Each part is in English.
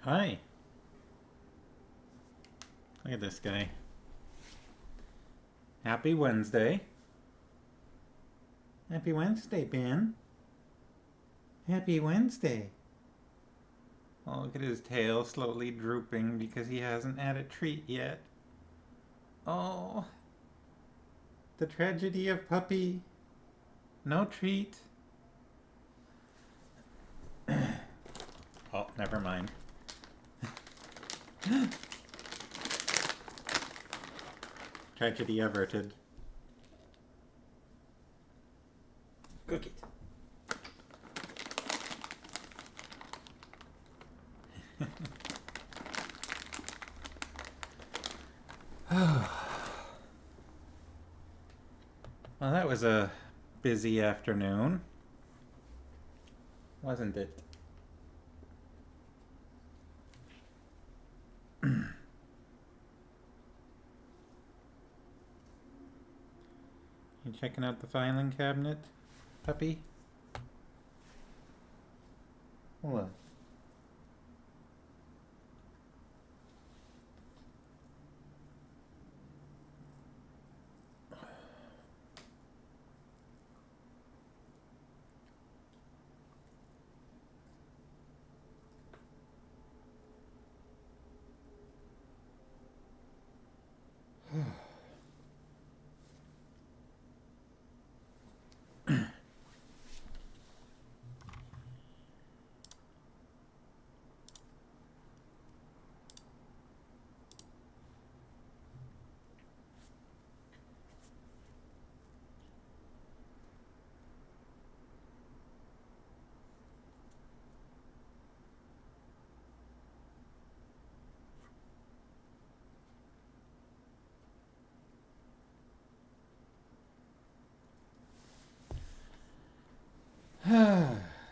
Hi. Look at this guy. Happy Wednesday. Happy Wednesday, Ben. Happy Wednesday. Oh, look at his tail slowly drooping because he hasn't had a treat yet. Oh, the tragedy of puppy. No treat. Oh, never mind. Tragedy averted. Cook it. Well, that was a busy afternoon, wasn't it? You checking out the filing cabinet, puppy? Hold on.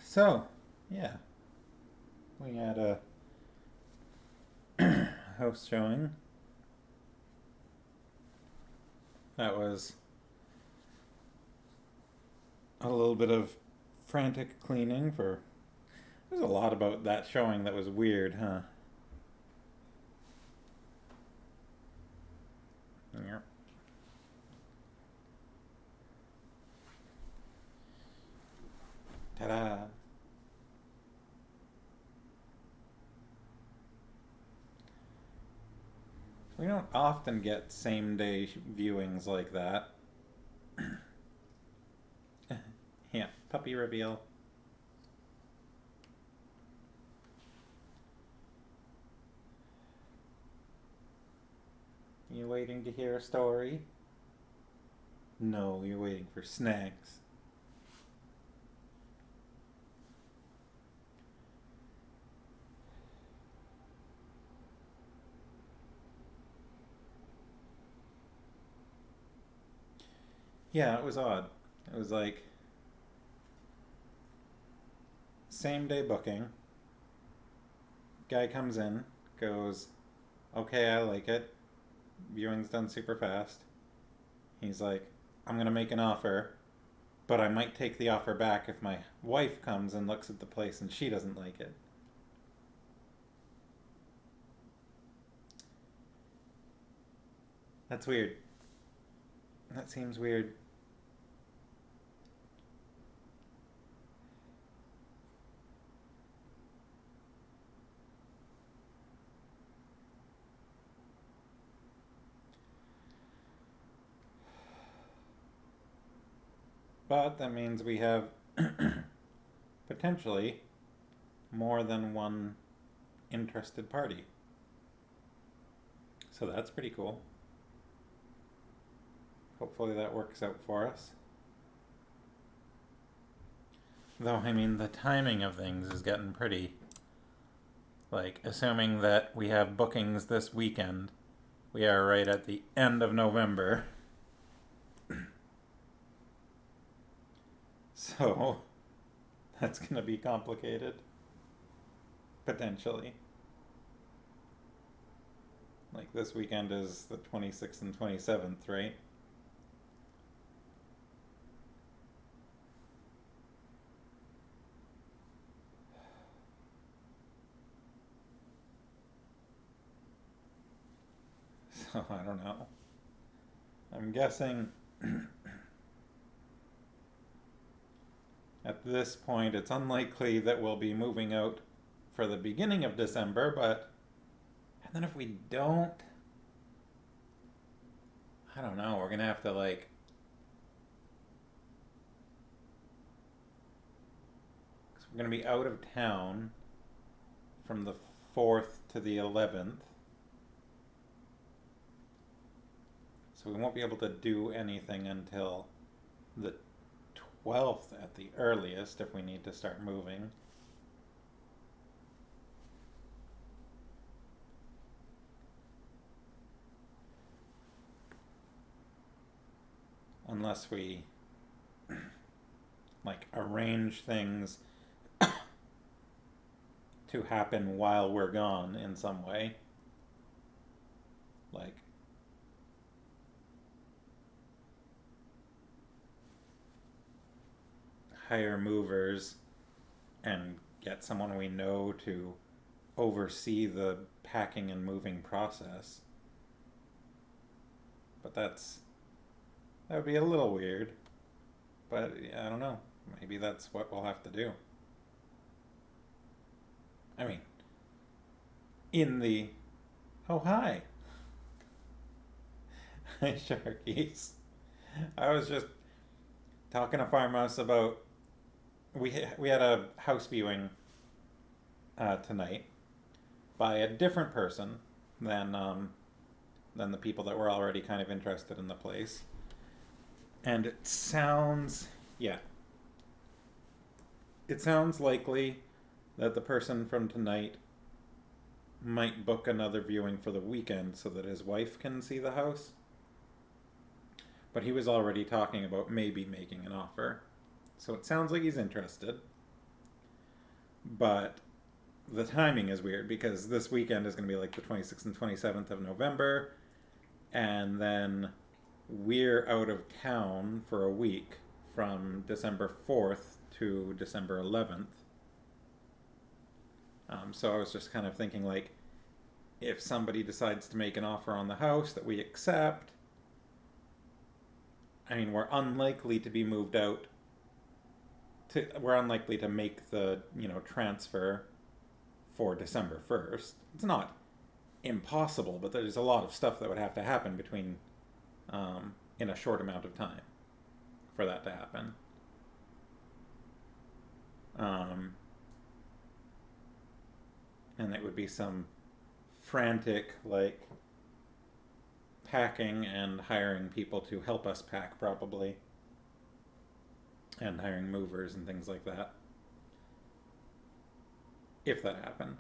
So, yeah, we had a house showing. That was a little bit of frantic cleaning for. There's a lot about that showing that was weird, huh? Yep. Ta-da! We don't often get same day viewings like that. Yeah, puppy reveal. You waiting to hear a story? No, you're waiting for snacks. Yeah, it was odd. It was like same day booking. Guy comes in, goes, okay, I like it. Viewing's done super fast. He's like, I'm gonna make an offer, but I might take the offer back if my wife comes and looks at the place and she doesn't like it. That's weird. That seems weird. But that means we have potentially more than one interested party. So that's pretty cool. Hopefully that works out for us. Though, I mean, the timing of things is getting pretty. Like, assuming that we have bookings this weekend, we are right at the end of November. So, that's going to be complicated. Potentially. Like, this weekend is the 26th and 27th, right? So I don't know. I'm guessing at this point it's unlikely that we'll be moving out for the beginning of December, but and then if we don't, I don't know, we're gonna have to like we're gonna be out of town from the 4th to the 11th. So we won't be able to do anything until the 12th at the earliest if we need to start moving. Unless we like arrange things to happen while we're gone in some way. Like hire movers and get someone we know to oversee the packing and moving process. But that would be a little weird. But I don't know. Maybe that's what we'll have to do. I mean, in the... Oh, hi. Hi, Sharkies. I was just talking to Farmhouse about... We had a house viewing tonight by a different person than the people that were already kind of interested in the place. And it sounds... Yeah. It sounds likely that the person from tonight might book another viewing for the weekend so that his wife can see the house. But he was already talking about maybe making an offer. So it sounds like he's interested. But the timing is weird because this weekend is going to be like the 26th and 27th of November. And then we're out of town for a week from December 4th to December 11th. So I was just kind of thinking, like, if somebody decides to make an offer on the house that we accept, I mean, we're unlikely to be moved out. We're unlikely to make the, transfer for December 1st. It's not impossible, but there's a lot of stuff that would have to happen between, in a short amount of time for that to happen. And it would be some frantic, like, packing and hiring people to help us pack, probably. And hiring movers and things like that. If that happened.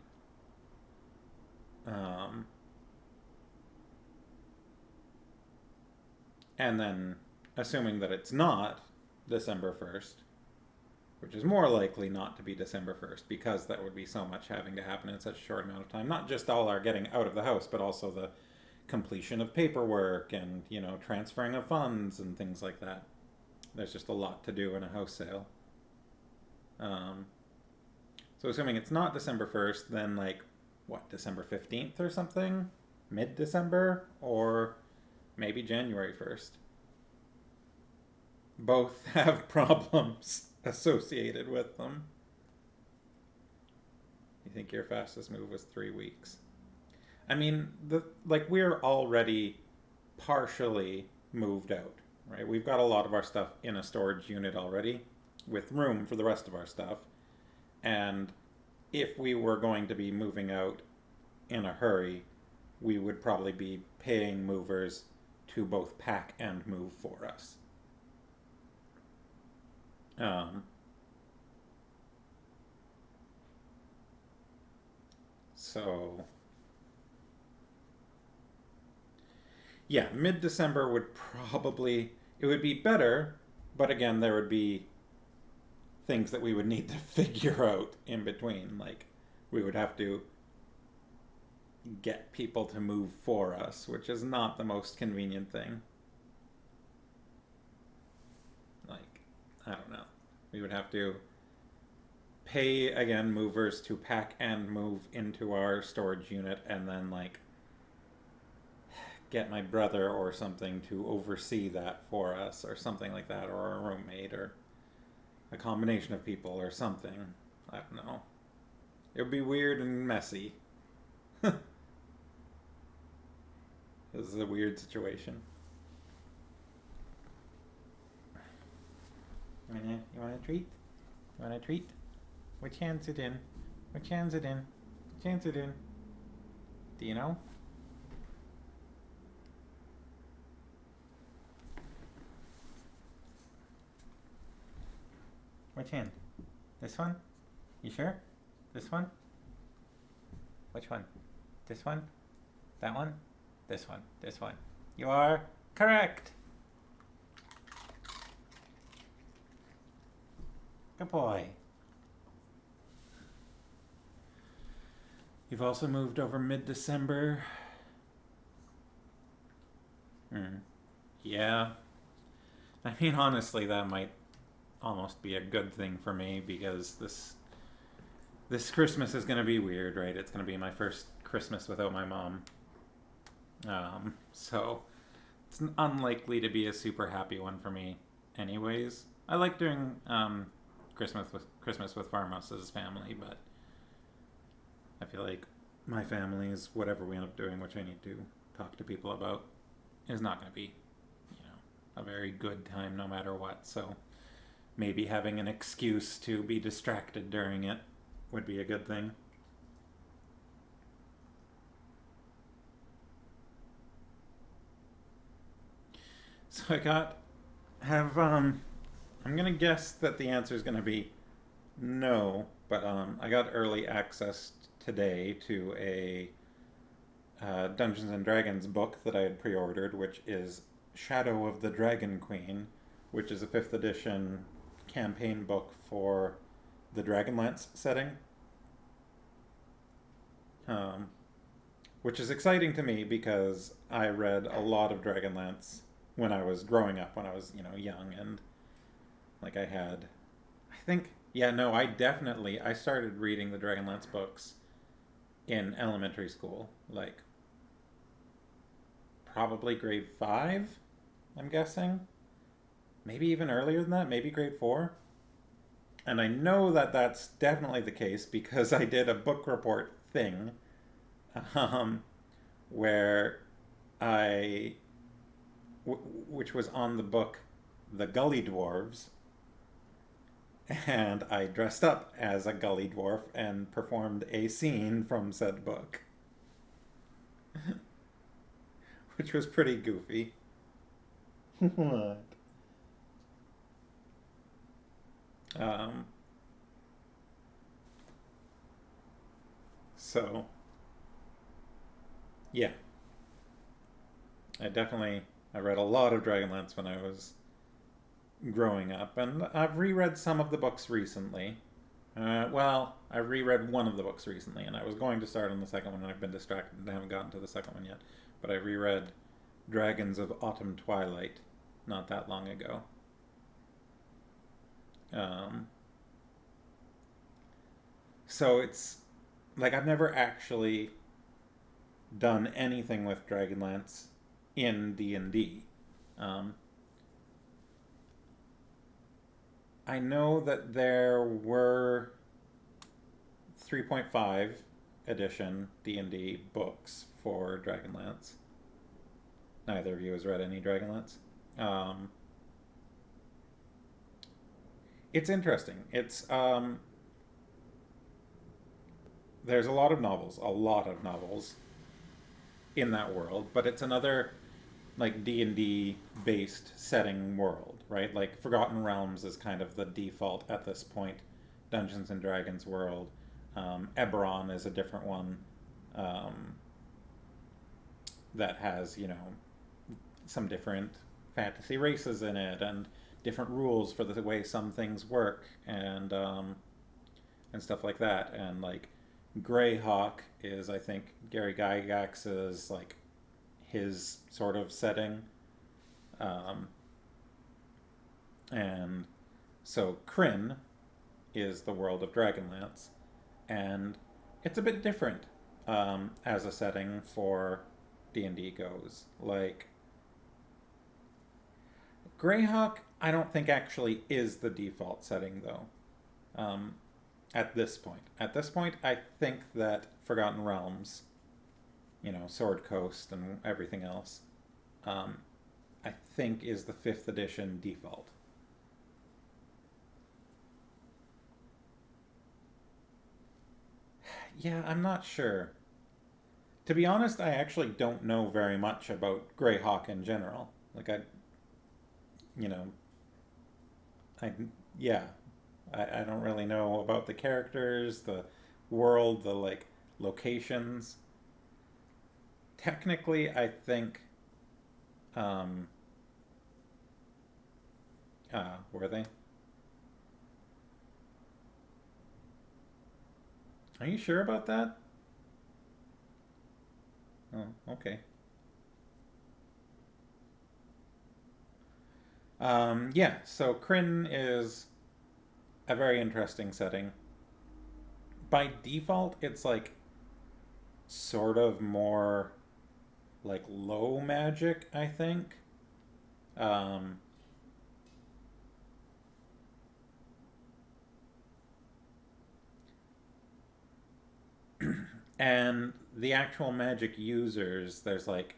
And then, assuming that it's not December 1st, which is more likely not to be December 1st, because that would be so much having to happen in such a short amount of time. Not just all our getting out of the house, but also the completion of paperwork and, transferring of funds and things like that. There's just a lot to do in a house sale. So assuming it's not December 1st, then December 15th or something? Mid-December? Or maybe January 1st. Both have problems associated with them. You think your fastest move was 3 weeks? I mean, we're already partially moved out, right? We've got a lot of our stuff in a storage unit already, with room for the rest of our stuff. And if we were going to be moving out in a hurry, we would probably be paying movers to both pack and move for us. So, yeah, mid-December would probably, it would be better, but again, there would be things that we would need to figure out in between. Like, we would have to get people to move for us, which is not the most convenient thing. Like, I don't know. We would have to pay, again, movers to pack and move into our storage unit, and then, get my brother or something to oversee that for us, or something like that, or a roommate, or a combination of people, or something. I don't know. It would be weird and messy. This is a weird situation. You want a treat? You want a treat? Which hand's it in? Which hand's it in? Which hand's it in? Do you know? Which hand? This one? You sure? This one? Which one? This one? That one? This one. This one. You are correct! Good boy. You've also moved over mid-December. Yeah. I mean, honestly, that might almost be a good thing for me, because this Christmas is going to be weird, right? It's going to be my first Christmas without my mom. So it's unlikely to be a super happy one for me anyways. I like doing Christmas with Farmhouse's family, but I feel like my family's whatever we end up doing, which I need to talk to people about, is not going to be, a very good time no matter what. So maybe having an excuse to be distracted during it would be a good thing. So I'm gonna guess that the answer is gonna be no, but I got early access today to a Dungeons and Dragons book that I had pre-ordered, which is Shadow of the Dragon Queen, which is a 5th edition campaign book for the Dragonlance setting. Which is exciting to me because I read a lot of Dragonlance when I was growing up, when I was, young, and like I started reading the Dragonlance books in elementary school, like probably grade 5, I'm guessing. Maybe even earlier than that, maybe grade 4. And I know that that's definitely the case because I did a book report thing where which was on the book The Gully Dwarves, and I dressed up as a gully dwarf and performed a scene from said book. Which was pretty goofy. What? So, yeah. I read a lot of Dragonlance when I was growing up, and I've reread some of the books recently. I reread one of the books recently, and I was going to start on the second one, and I've been distracted and I haven't gotten to the second one yet. But I reread Dragons of Autumn Twilight not that long ago. So it's like I've never actually done anything with Dragonlance in D&D. I know that there were 3.5 edition D&D books for Dragonlance. Neither of you has read any Dragonlance. It's interesting. It's there's a lot of novels in that world, but it's another like D&D based setting world, right? Like Forgotten Realms is kind of the default at this point. Dungeons and Dragons world. Eberron is a different one that has, some different fantasy races in it and different rules for the way some things work and stuff like that. And like Greyhawk is, I think, Gary Gygax's like his sort of setting. And so Kryn is the world of Dragonlance, and it's a bit different as a setting for D&D goes. Like, Greyhawk, I don't think actually is the default setting, though. Um, at this point. At this point, I think that Forgotten Realms, Sword Coast and everything else, um, I think is the 5th edition default. Yeah, I'm not sure. To be honest, I actually don't know very much about Greyhawk in general. Like, you know, I, yeah, I don't really know about the characters, the world, the, like, locations. Technically, I think, um, were they? Are you sure about that? Oh, okay. Yeah, so Kryn is a very interesting setting. By default, it's like sort of more like low magic, I think. Um, and the actual magic users, there's like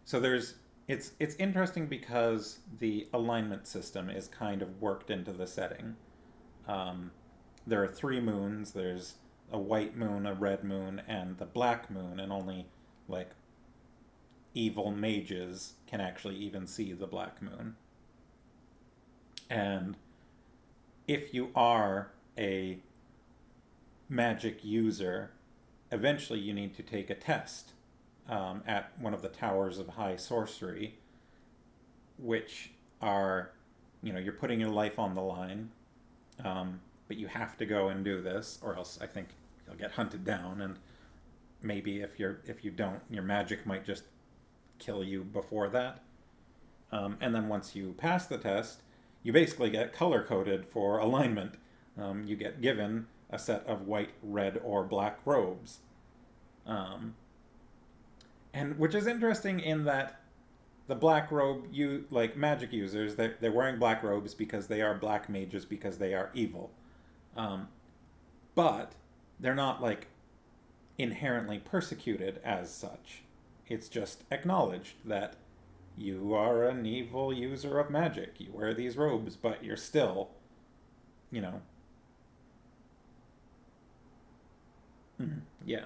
so there's it's interesting because the alignment system is kind of worked into the setting. Um, there are 3 moons. There's a white moon, a red moon, and the black moon, and only like evil mages can actually even see the black moon. And if you are a magic user, eventually you need to take a test at one of the towers of high sorcery, which are, you're putting your life on the line, but you have to go and do this, or else I think you'll get hunted down, and maybe if you don't, your magic might just kill you before that. And then once you pass the test, you basically get color coded for alignment. You get given a set of white, red, or black robes. Um, and which is interesting in that the black robe, you like magic users, they're wearing black robes because they are black mages because they are evil. Um, but they're not like inherently persecuted as such. It's just acknowledged that you are an evil user of magic. You wear these robes, but you're still, you know, yeah,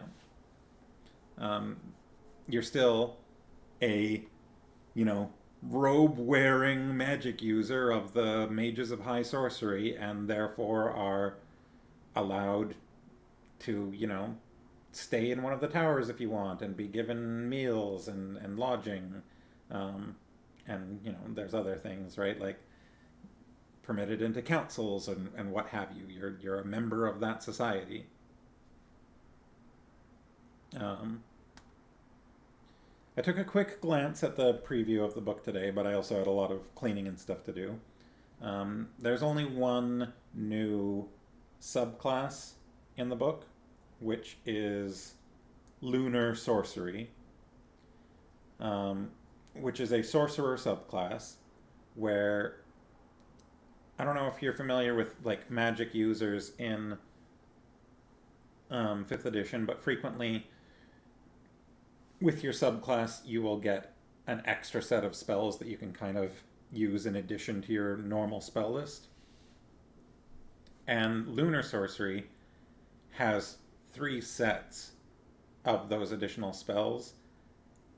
um, you're still a, you know, robe wearing magic user of the mages of high sorcery, and therefore are allowed to, stay in one of the towers if you want and be given meals and lodging. Um, and, there's other things, right? Like permitted into councils and what have you. You're a member of that society. Um, I took a quick glance at the preview of the book today, but I also had a lot of cleaning and stuff to do. There's only one new subclass in the book, which is lunar sorcery, um, which is a sorcerer subclass where I don't know if you're familiar with like magic users in 5th edition, but frequently with your subclass you will get an extra set of spells that you can kind of use in addition to your normal spell list. And lunar sorcery has 3 sets of those additional spells,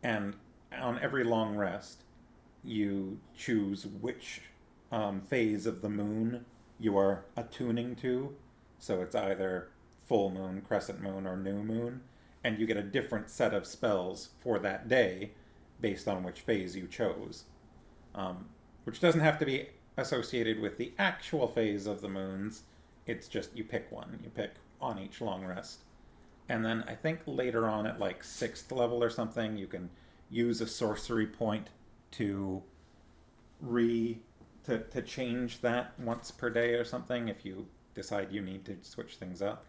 and on every long rest, you choose which phase of the moon you are attuning to. So it's either full moon, crescent moon, or new moon, and you get a different set of spells for that day based on which phase you chose. Which doesn't have to be associated with the actual phase of the moons. It's just you pick one. You pick on each long rest. And then I think later on at like 6th level or something, you can use a sorcery point to to change that once per day or something if you decide you need to switch things up.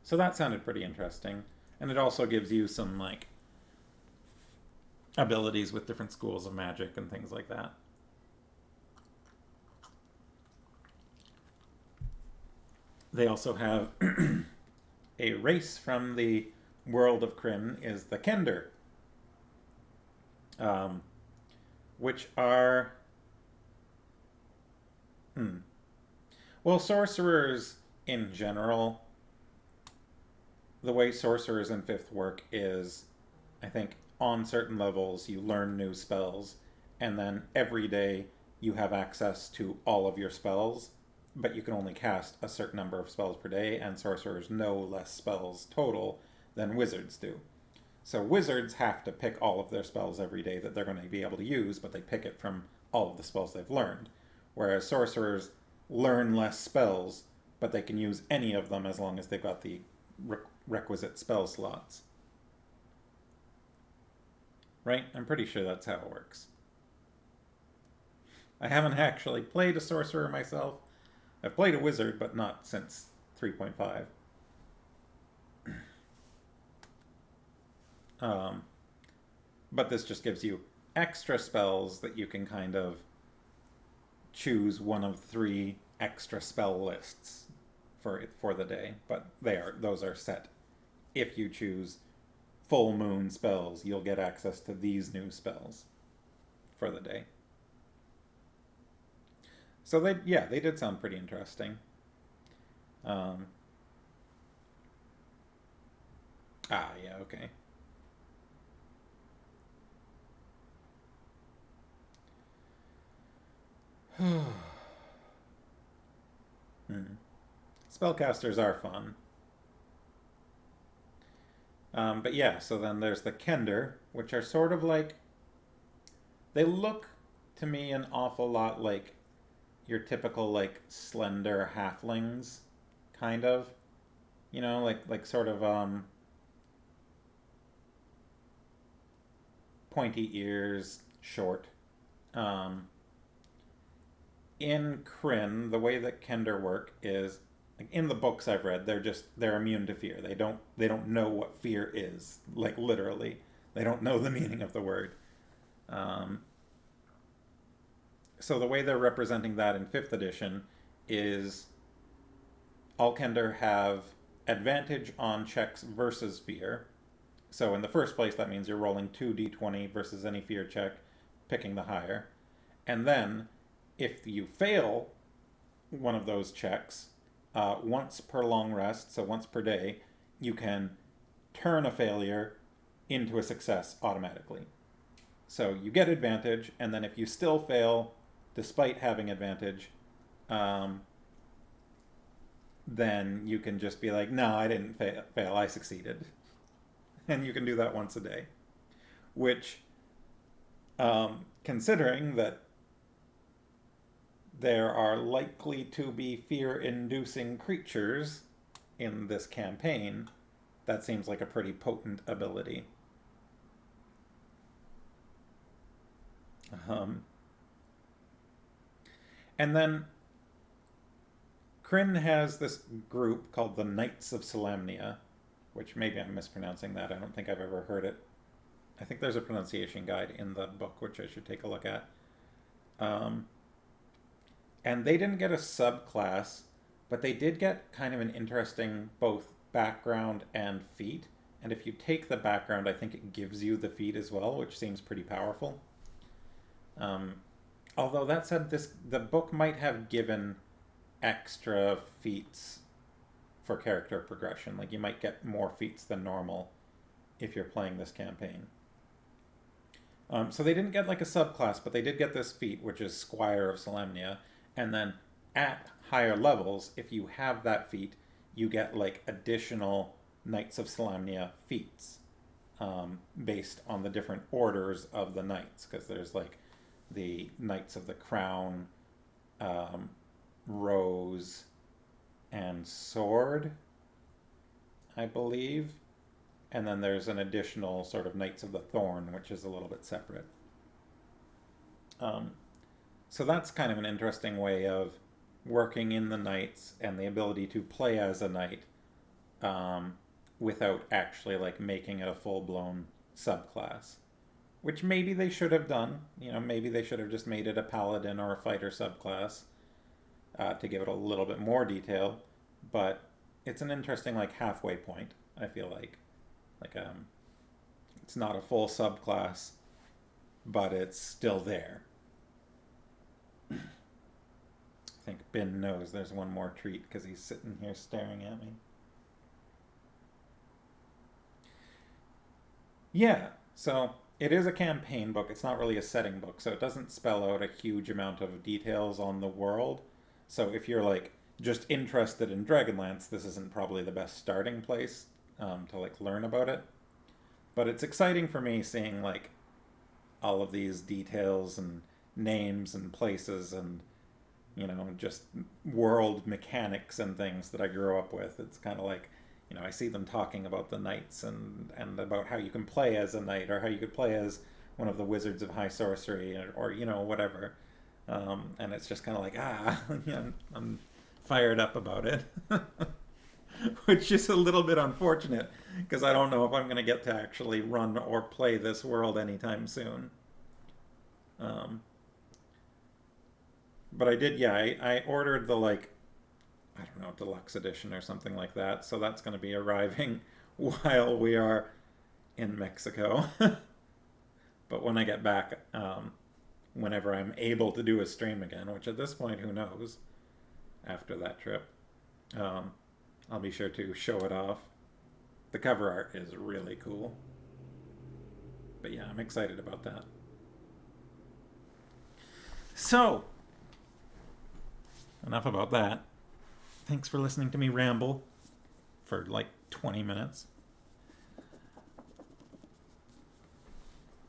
So that sounded pretty interesting. And it also gives you some like abilities with different schools of magic and things like that. They also have a race from the world of Kryn is the Kender, um, which are well, sorcerers in general. The way sorcerers in fifth work is, I think, on certain levels you learn new spells, and then every day you have access to all of your spells, but you can only cast a certain number of spells per day, and sorcerers know less spells total than wizards do. So wizards have to pick all of their spells every day that they're going to be able to use, but they pick it from all of the spells they've learned. Whereas sorcerers learn less spells, but they can use any of them as long as they've got the requisite spell slots. Right? I'm pretty sure that's how it works. I haven't actually played a sorcerer myself. I've played a wizard, but not since 3.5. But this just gives you extra spells that you can kind of choose one of 3 extra spell lists for the day. But those are set. If you choose full moon spells, you'll get access to these new spells for the day. So they did sound pretty interesting. Yeah, okay. Spellcasters are fun. But yeah, so then there's the Kender, which are sort of like, they look to me an awful lot like your typical like slender halflings, kind of. You know, like sort of pointy ears, short. Um, in Kryn, the way that Kender work is, like in the books I've read, they're immune to fear. They don't know what fear is. Like literally, they don't know the meaning of the word. Um, so the way they're representing that in 5th edition is all Kender have advantage on checks versus fear. So in the first place, that means you're rolling 2d20 versus any fear check, picking the higher. And then, if you fail one of those checks, once per long rest, so once per day, you can turn a failure into a success automatically. So you get advantage, and then if you still fail, despite having advantage, then you can just be like, no, I didn't fail, I succeeded. And you can do that once a day. Which, considering that there are likely to be fear-inducing creatures in this campaign, that seems like a pretty potent ability. And then Kryn has this group called the Knights of Solemnia, which maybe I'm mispronouncing that. I don't think I've ever heard it. I think there's a pronunciation guide in the book, which I should take a look at. And they didn't get a subclass, but they did get kind of an interesting both background and feat. And if you take the background, I think it gives you the feat as well, which seems pretty powerful. Although that said, the book might have given extra feats for character progression. Like you might get more feats than normal if you're playing this campaign. So they didn't get like a subclass, but they did get this feat, which is Squire of Solemnia. And then at higher levels, if you have that feat, you get like additional Knights of Solemnia feats based on the different orders of the knights. Because there's like the Knights of the Crown, Rose, and Sword, I believe. And then there's an additional sort of Knights of the Thorn, which is a little bit separate. So that's kind of an interesting way of working in the knights and the ability to play as a knight without actually like making it a full-blown subclass. which maybe they should have done. You know, maybe they should have just made it a paladin or a fighter subclass to give it a little bit more detail. But it's an interesting like halfway point. I feel like it's not a full subclass, but it's still there. I think Ben knows there's one more treat because he's sitting here staring at me. Yeah, so it is a campaign book. It's not really a setting book, so it doesn't spell out a huge amount of details on the world. So if you're like just interested in Dragonlance, this isn't probably the best starting place to like learn about it. But it's exciting for me seeing like all of these details and names and places and just world mechanics and things that I grew up with. It's kind of like, I see them talking about the knights and about how you can play as a knight or how you could play as one of the wizards of high sorcery or whatever. And it's just kind of like, I'm fired up about it. Which is a little bit unfortunate because I don't know if I'm going to get to actually run or play this world anytime soon. But I did, yeah, I ordered the like, I don't know, deluxe edition or something like that. So that's going to be arriving while we are in Mexico. But when I get back, whenever I'm able to do a stream again, which at this point, who knows, after that trip, I'll be sure to show it off. The cover art is really cool. But yeah, I'm excited about that. So, enough about that. Thanks for listening to me ramble for like 20 minutes.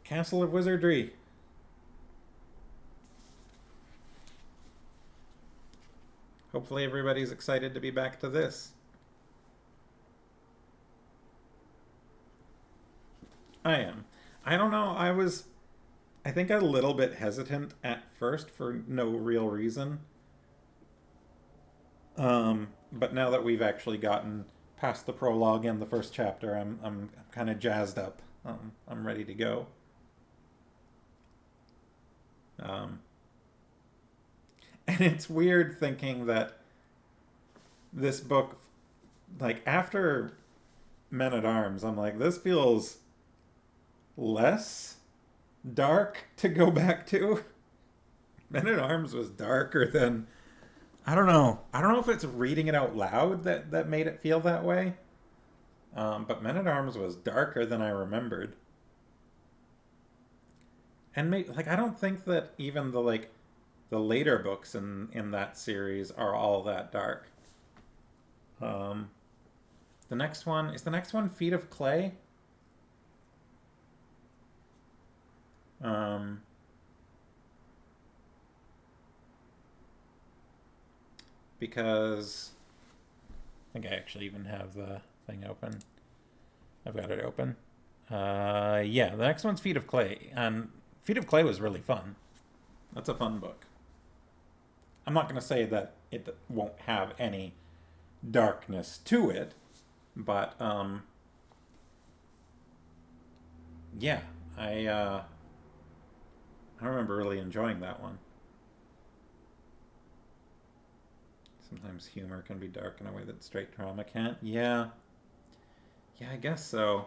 Castle of Wizardry. Hopefully everybody's excited to be back to this. I am. I don't know, I think a little bit hesitant at first for no real reason. But now that we've actually gotten past the prologue and the first chapter, I'm kind of jazzed up. I'm ready to go. And it's weird thinking that this book, like after Men at Arms, I'm like, this feels less dark to go back to. Men at Arms was darker than, I don't know if it's reading it out loud that made it feel that way. But Men at Arms was darker than I remembered. And I don't think that even the later books in that series are all that dark. The next one Feet of Clay? Because I think I actually even have the thing open. I've got it open. Yeah, the next one's Feet of Clay, and Feet of Clay was really fun. That's a fun book. I'm not going to say that it won't have any darkness to it, but yeah, I remember really enjoying that one. Sometimes humor can be dark in a way that straight drama can't. Yeah, I guess so.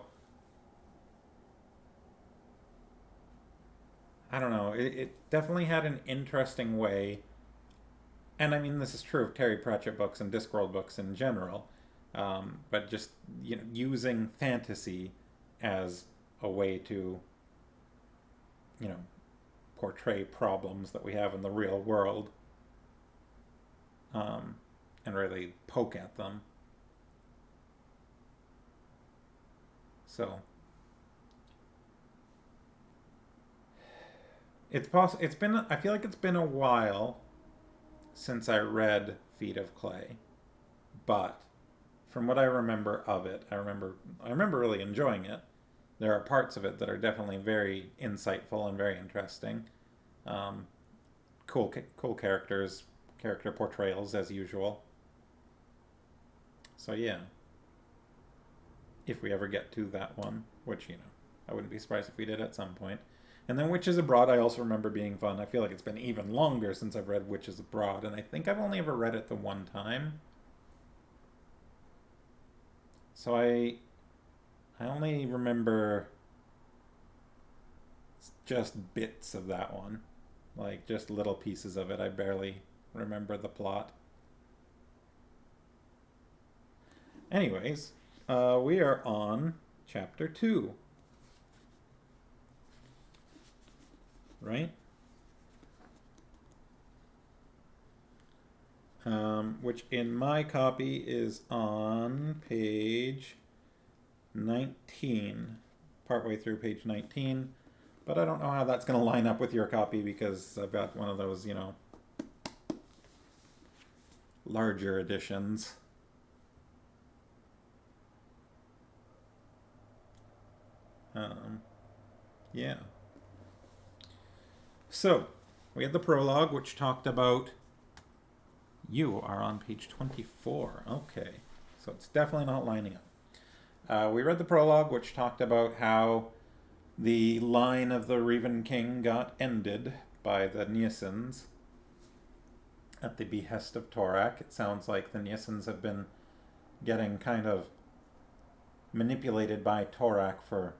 I don't know. It definitely had an interesting way, and I mean this is true of Terry Pratchett books and Discworld books in general. But just using fantasy as a way to portray problems that we have in the real world, and really poke at them. So it's been, I feel like it's been a while since I read Feet of Clay, but from what I remember of it, I remember really enjoying it. There are parts of it that are definitely very insightful and very interesting. Cool character portrayals as usual. So yeah, if we ever get to that one, which I wouldn't be surprised if we did at some point. And then Witches Abroad I also remember being fun. I feel like it's been even longer since I've read Witches Abroad, and I think I've only ever read it the one time. So I only remember just bits of that one. Like, just little pieces of it. I barely remember the plot. Anyways, we are on chapter 2. Right? Which in my copy is on page 19. Partway through page 19. But I don't know how that's going to line up with your copy because I've got one of those, larger editions. Yeah. So, we had the prologue, which talked about... You are on page 24. Okay. So it's definitely not lining up. We read the prologue, which talked about how the line of the Revan King got ended by the Niasans at the behest of Torak. It sounds like the Niasans have been getting kind of manipulated by Torak for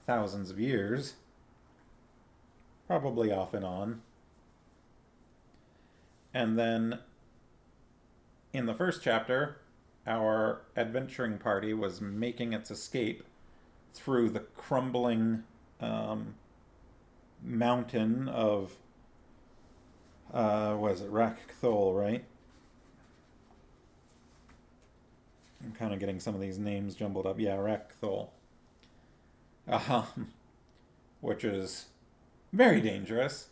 thousands of years. Probably off and on. And then in the first chapter, our adventuring party was making its escape through the crumbling mountain of, what is it, Rakthol, right? I'm kind of getting some of these names jumbled up. Yeah, Rakthol. Which is very dangerous.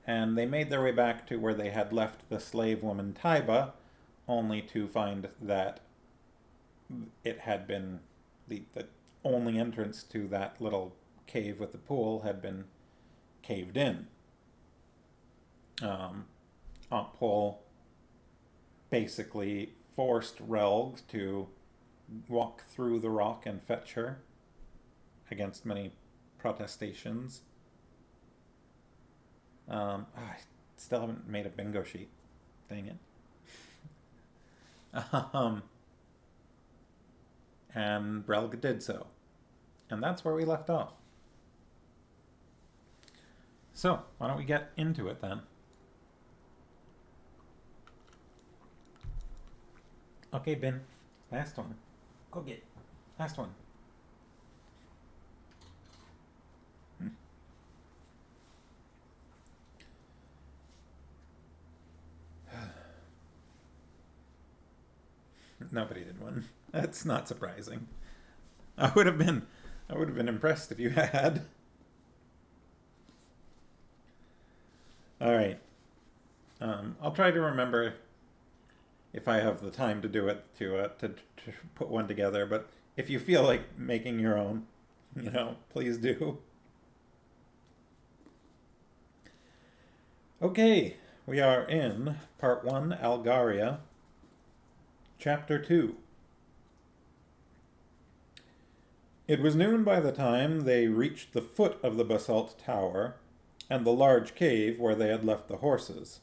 And they made their way back to where they had left the slave woman Taiba, only to find that it had been the only entrance to that little cave with the pool had been caved in. Aunt Paul basically forced Relg to walk through the rock and fetch her against many protestations. I still haven't made a bingo sheet. Dang it. And Relg did so. And that's where we left off. So, why don't we get into it then? Okay, Ben. Last one. Go get. Last one. Nobody did one. That's not surprising. I would have been impressed if you had. All right. I'll try to remember if I have the time to do it to put one together. But if you feel like making your own, please do. Okay, we are in Part 1, Algaria, Chapter 2. It was noon by the time they reached the foot of the basalt tower and the large cave where they had left the horses.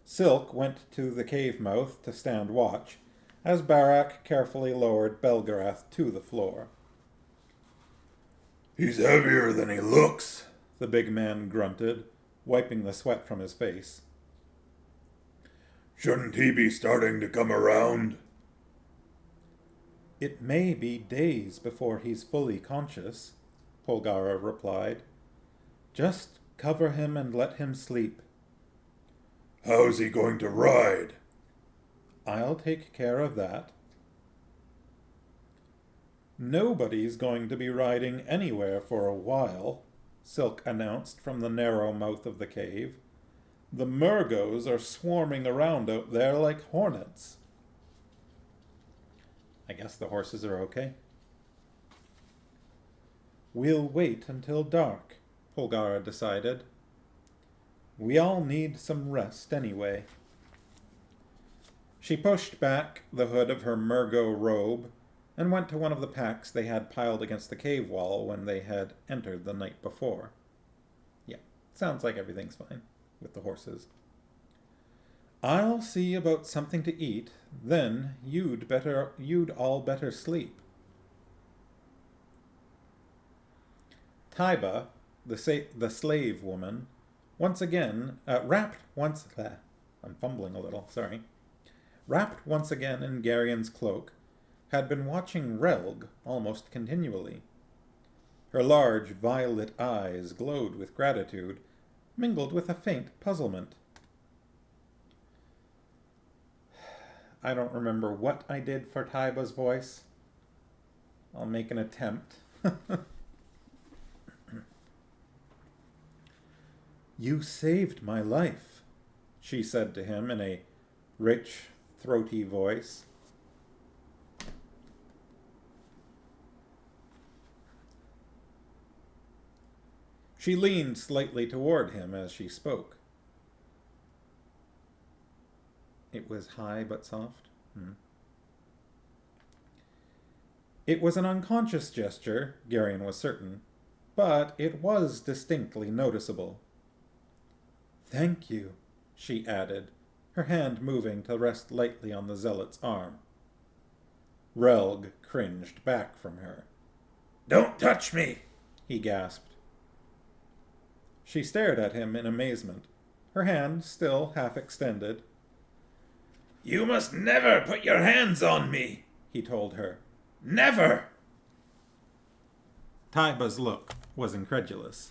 Silk went to the cave mouth to stand watch, as Barak carefully lowered Belgarath to the floor. "He's heavier than he looks," the big man grunted, wiping the sweat from his face. "Shouldn't he be starting to come around?" It may be days before he's fully conscious, Polgara replied. Just cover him and let him sleep. "How's he going to ride?" I'll take care of that. Nobody's going to be riding anywhere for a while, Silk announced from the narrow mouth of the cave. The Murgos are swarming around out there like hornets. I guess the horses are okay. We'll wait until dark, Polgara decided. We all need some rest anyway. She pushed back the hood of her Murgo robe, and went to one of the packs they had piled against the cave wall when they had entered the night before. Yeah, sounds like everything's fine with the horses. I'll see about something to eat, then you'd all better sleep. Taiba, the slave woman, once again, wrapped once again in Garion's cloak, had been watching Relg almost continually. Her large violet eyes glowed with gratitude, mingled with a faint puzzlement. I don't remember what I did for Taiba's voice. I'll make an attempt. You saved my life, she said to him in a rich, throaty voice. She leaned slightly toward him as she spoke. It was high but soft. It was an unconscious gesture, Garion was certain, but it was distinctly noticeable. Thank you, she added, her hand moving to rest lightly on the zealot's arm. Relg cringed back from her. Don't touch me, he gasped. She stared at him in amazement, her hand still half extended. You must never put your hands on me, he told her. Never! Taiba's look was incredulous.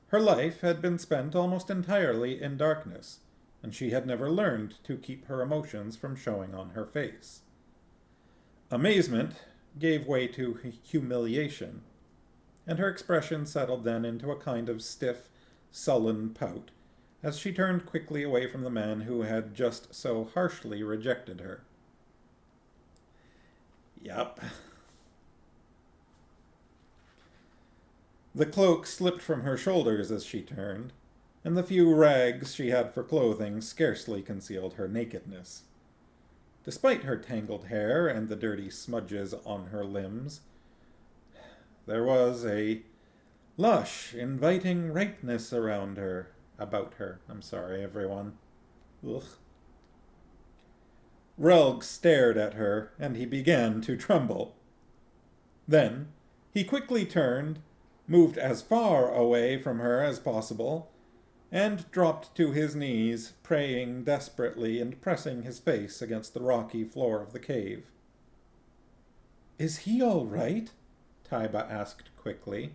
Her life had been spent almost entirely in darkness, and she had never learned to keep her emotions from showing on her face. Amazement gave way to humiliation, and her expression settled then into a kind of stiff, sullen pout, as she turned quickly away from the man who had just so harshly rejected her. Yup. The cloak slipped from her shoulders as she turned, and the few rags she had for clothing scarcely concealed her nakedness. Despite her tangled hair and the dirty smudges on her limbs, there was a lush, inviting ripeness about her. I'm sorry, everyone. Ugh. Relg stared at her, and he began to tremble. Then he quickly turned, moved as far away from her as possible, and dropped to his knees, praying desperately and pressing his face against the rocky floor of the cave. Is he all right? Taiba asked quickly.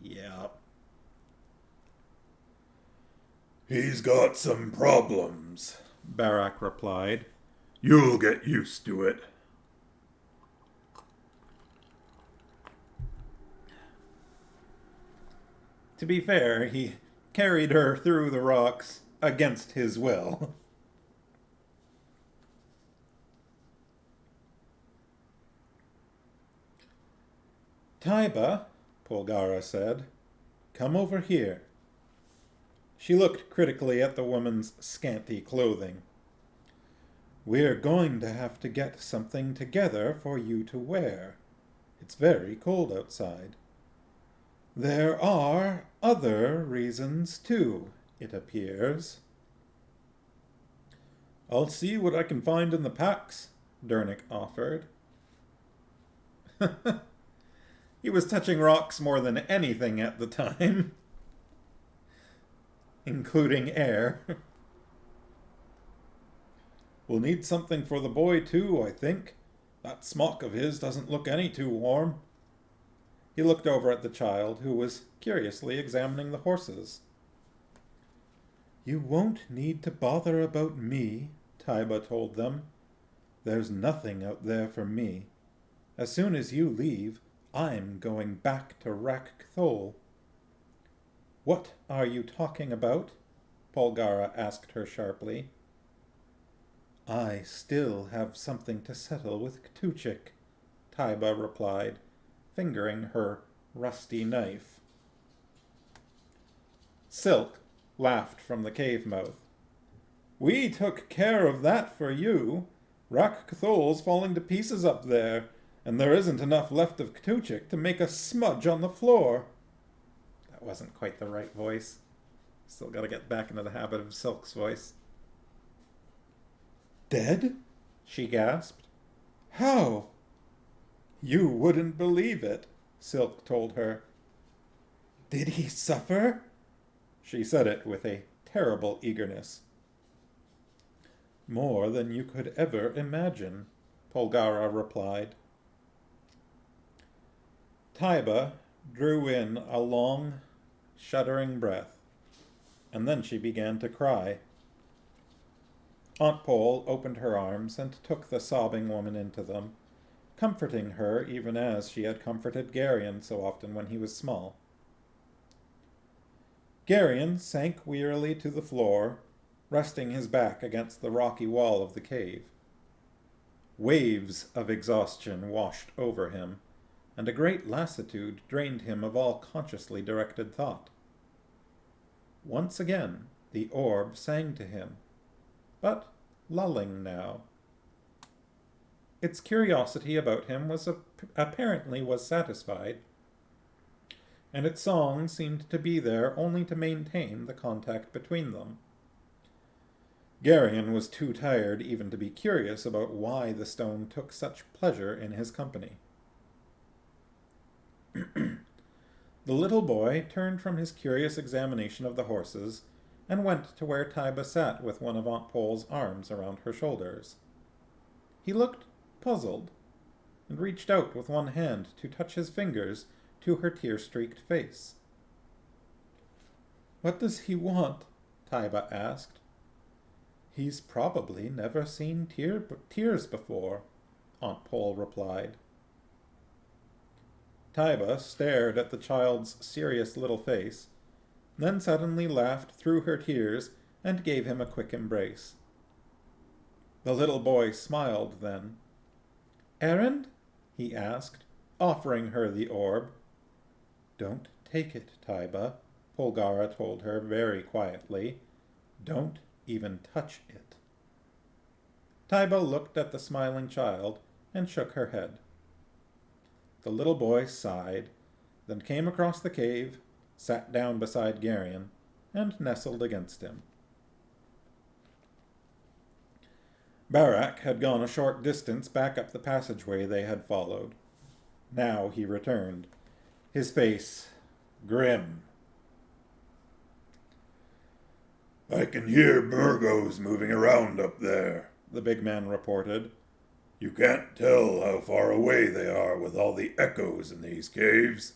Yeah. He's got some problems, Barak replied. You'll get used to it. To be fair, he carried her through the rocks against his will. Taiba, Polgara said, come over here. She looked critically at the woman's scanty clothing. We're going to have to get something together for you to wear. It's very cold outside. There are other reasons, too, it appears. I'll see what I can find in the packs, Dernick offered. He was touching rocks more than anything at the time, including air. We'll need something for the boy, too, I think. That smock of his doesn't look any too warm. He looked over at the child, who was curiously examining the horses. You won't need to bother about me, Taiba told them. There's nothing out there for me. As soon as you leave, I'm going back to Rak Thol. What are you talking about? Polgara asked her sharply. I still have something to settle with Ktuchik, Taiba replied, fingering her rusty knife. Silk laughed from the cave mouth. We took care of that for you. Rak Cthol's falling to pieces up there, and there isn't enough left of Ktuchik to make a smudge on the floor. That wasn't quite the right voice. Still gotta get back into the habit of Silk's voice. Dead? She gasped. How? You wouldn't believe it, Silk told her. Did he suffer? She said it with a terrible eagerness. More than you could ever imagine, Polgara replied. Taiba drew in a long, shuddering breath, and then she began to cry. Aunt Pole opened her arms and took the sobbing woman into them, comforting her even as she had comforted Geryon so often when he was small. Geryon sank wearily to the floor, resting his back against the rocky wall of the cave. Waves of exhaustion washed over him, and a great lassitude drained him of all consciously directed thought. Once again the orb sang to him, but lulling now. Its curiosity about him apparently was satisfied, and its song seemed to be there only to maintain the contact between them. Geryon was too tired even to be curious about why the stone took such pleasure in his company. The little boy turned from his curious examination of the horses and went to where Taiba sat with one of Aunt Pole's arms around her shoulders. He looked puzzled and reached out with one hand to touch his fingers to her tear-streaked face. What does he want? Taiba asked. He's probably never seen tears before, Aunt Pole replied. Taiba stared at the child's serious little face, then suddenly laughed through her tears and gave him a quick embrace. The little boy smiled then. Errand? He asked, offering her the orb. Don't take it, Taiba, Polgara told her very quietly. Don't even touch it. Taiba looked at the smiling child and shook her head. The little boy sighed, then came across the cave, sat down beside Geryon, and nestled against him. Barak had gone a short distance back up the passageway they had followed. Now he returned, his face grim. I can hear Murgos moving around up there, the big man reported. You can't tell how far away they are with all the echoes in these caves.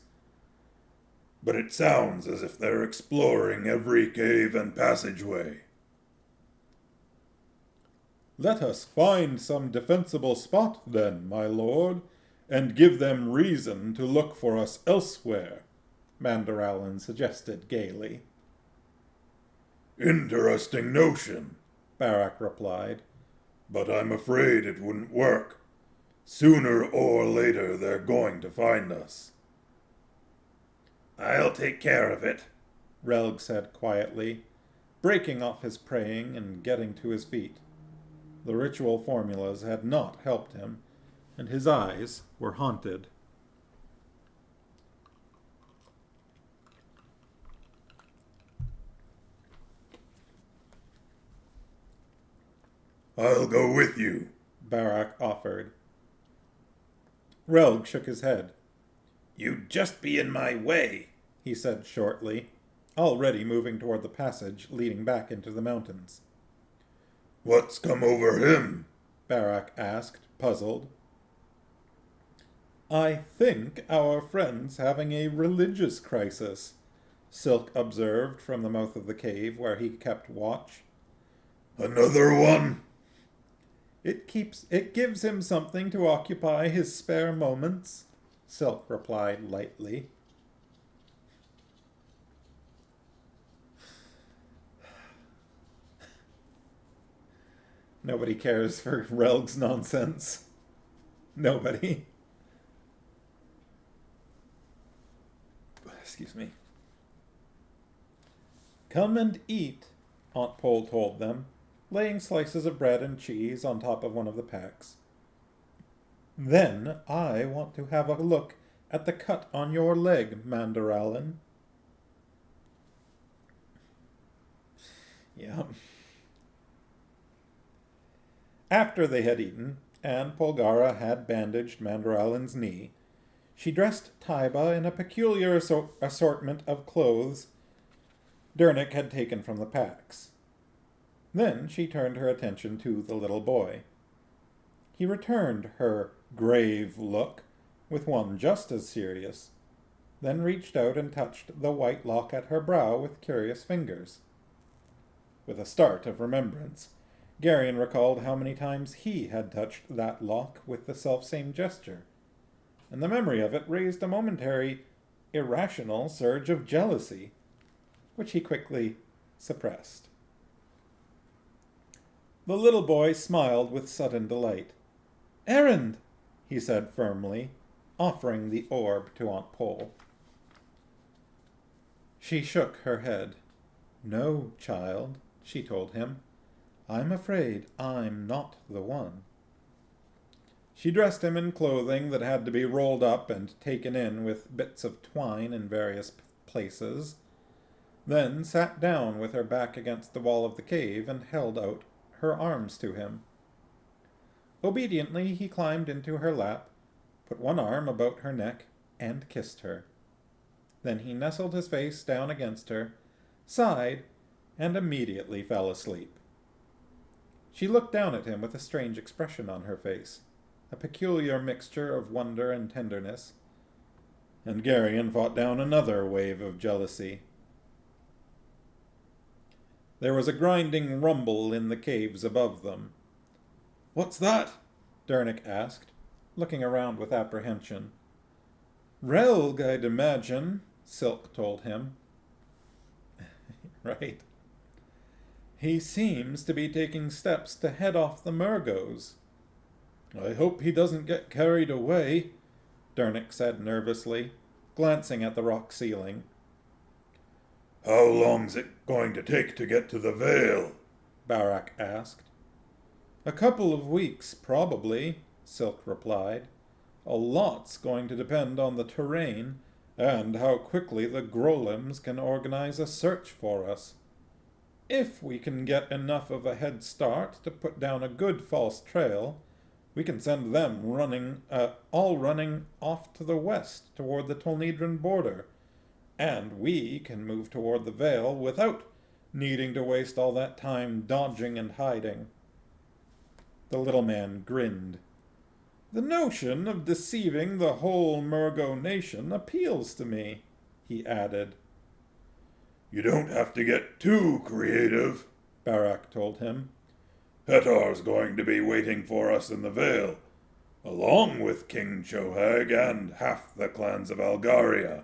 But it sounds as if they're exploring every cave and passageway. Let us find some defensible spot, then, my lord, and give them reason to look for us elsewhere, Mandaralin suggested gaily. Interesting notion, Barak replied, but I'm afraid it wouldn't work. Sooner or later they're going to find us. I'll take care of it, Relg said quietly, breaking off his praying and getting to his feet. The ritual formulas had not helped him, and his eyes were haunted. I'll go with you, Barak offered. Relg shook his head. You'd just be in my way, he said shortly, already moving toward the passage leading back into the mountains. What's come over him? Barak asked, puzzled. I think our friend's having a religious crisis, Silk observed from the mouth of the cave where he kept watch. Another one? It gives him something to occupy his spare moments, Silk replied lightly. Nobody cares for Relg's nonsense. Nobody. Excuse me. Come and eat, Aunt Pole told them, laying slices of bread and cheese on top of one of the packs. "Then I want to have a look at the cut on your leg, Mandaralin." Yeah. After they had eaten, and Polgara had bandaged Mandaralin's knee, she dressed Taiba in a peculiar assortment of clothes Dernick had taken from the packs. Then she turned her attention to the little boy. He returned her grave look with one just as serious, then reached out and touched the white lock at her brow with curious fingers. With a start of remembrance, Garion recalled how many times he had touched that lock with the selfsame gesture, and the memory of it raised a momentary, irrational surge of jealousy, which he quickly suppressed. The little boy smiled with sudden delight. "Errand," he said firmly, offering the orb to Aunt Pole. She shook her head. "No, child," she told him. "I'm afraid I'm not the one." She dressed him in clothing that had to be rolled up and taken in with bits of twine in various places, then sat down with her back against the wall of the cave and held out her arms to him. Obediently he climbed into her lap, put one arm about her neck, and kissed her. Then he nestled his face down against her, sighed, and immediately fell asleep. She looked down at him with a strange expression on her face, a peculiar mixture of wonder and tenderness, and Garion fought down another wave of jealousy. There was a grinding rumble in the caves above them. "What's that?" Dernick asked, looking around with apprehension. "Relg, I'd imagine," Silk told him. "Right. He seems to be taking steps to head off the Murgos." "I hope he doesn't get carried away," Dernick said nervously, glancing at the rock ceiling. "How long's it going to take to get to the Vale?" Barak asked. "A couple of weeks, probably," Silk replied. "A lot's going to depend on the terrain and how quickly the Grolems can organize a search for us. If we can get enough of a head start to put down a good false trail, we can send them all running off to the west toward the Tolnedran border, and we can move toward the Vale without needing to waste all that time dodging and hiding." The little man grinned. "The notion of deceiving the whole Murgo nation appeals to me," he added. "You don't have to get too creative," Barak told him. "Hetar's going to be waiting for us in the Vale, along with King Chohag and half the clans of Algaria.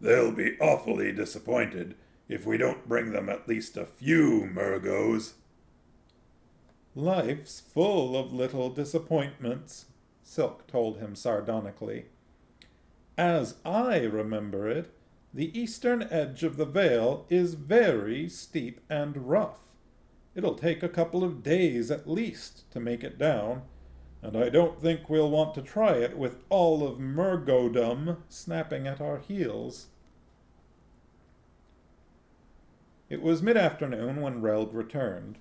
They'll be awfully disappointed if we don't bring them at least a few Murgos." "Life's full of little disappointments," Silk told him sardonically. "As I remember it, the eastern edge of the Vale is very steep and rough. It'll take a couple of days at least to make it down, and I don't think we'll want to try it with all of Murgodom snapping at our heels." It was mid-afternoon when Relg returned.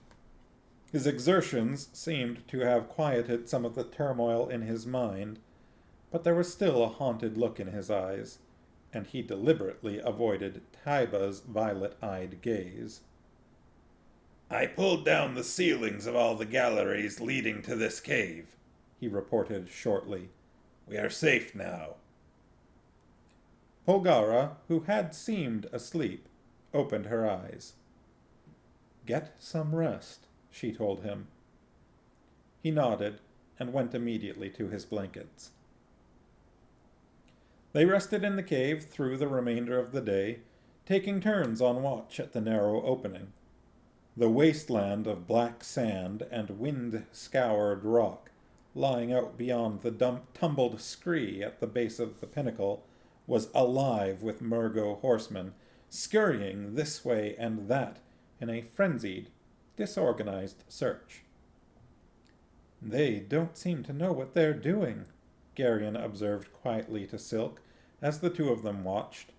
His exertions seemed to have quieted some of the turmoil in his mind, but there was still a haunted look in his eyes, and he deliberately avoided Taiba's violet-eyed gaze. "I pulled down the ceilings of all the galleries leading to this cave," he reported shortly. "We are safe now." Polgara, who had seemed asleep, opened her eyes. "Get some rest," she told him. He nodded and went immediately to his blankets. They rested in the cave through the remainder of the day, taking turns on watch at the narrow opening. The wasteland of black sand and wind-scoured rock lying out beyond the tumbled scree at the base of the pinnacle was alive with Murgo horsemen, scurrying this way and that in a frenzied, disorganized search. "They don't seem to know what they're doing," Geryon observed quietly to Silk as the two of them watched.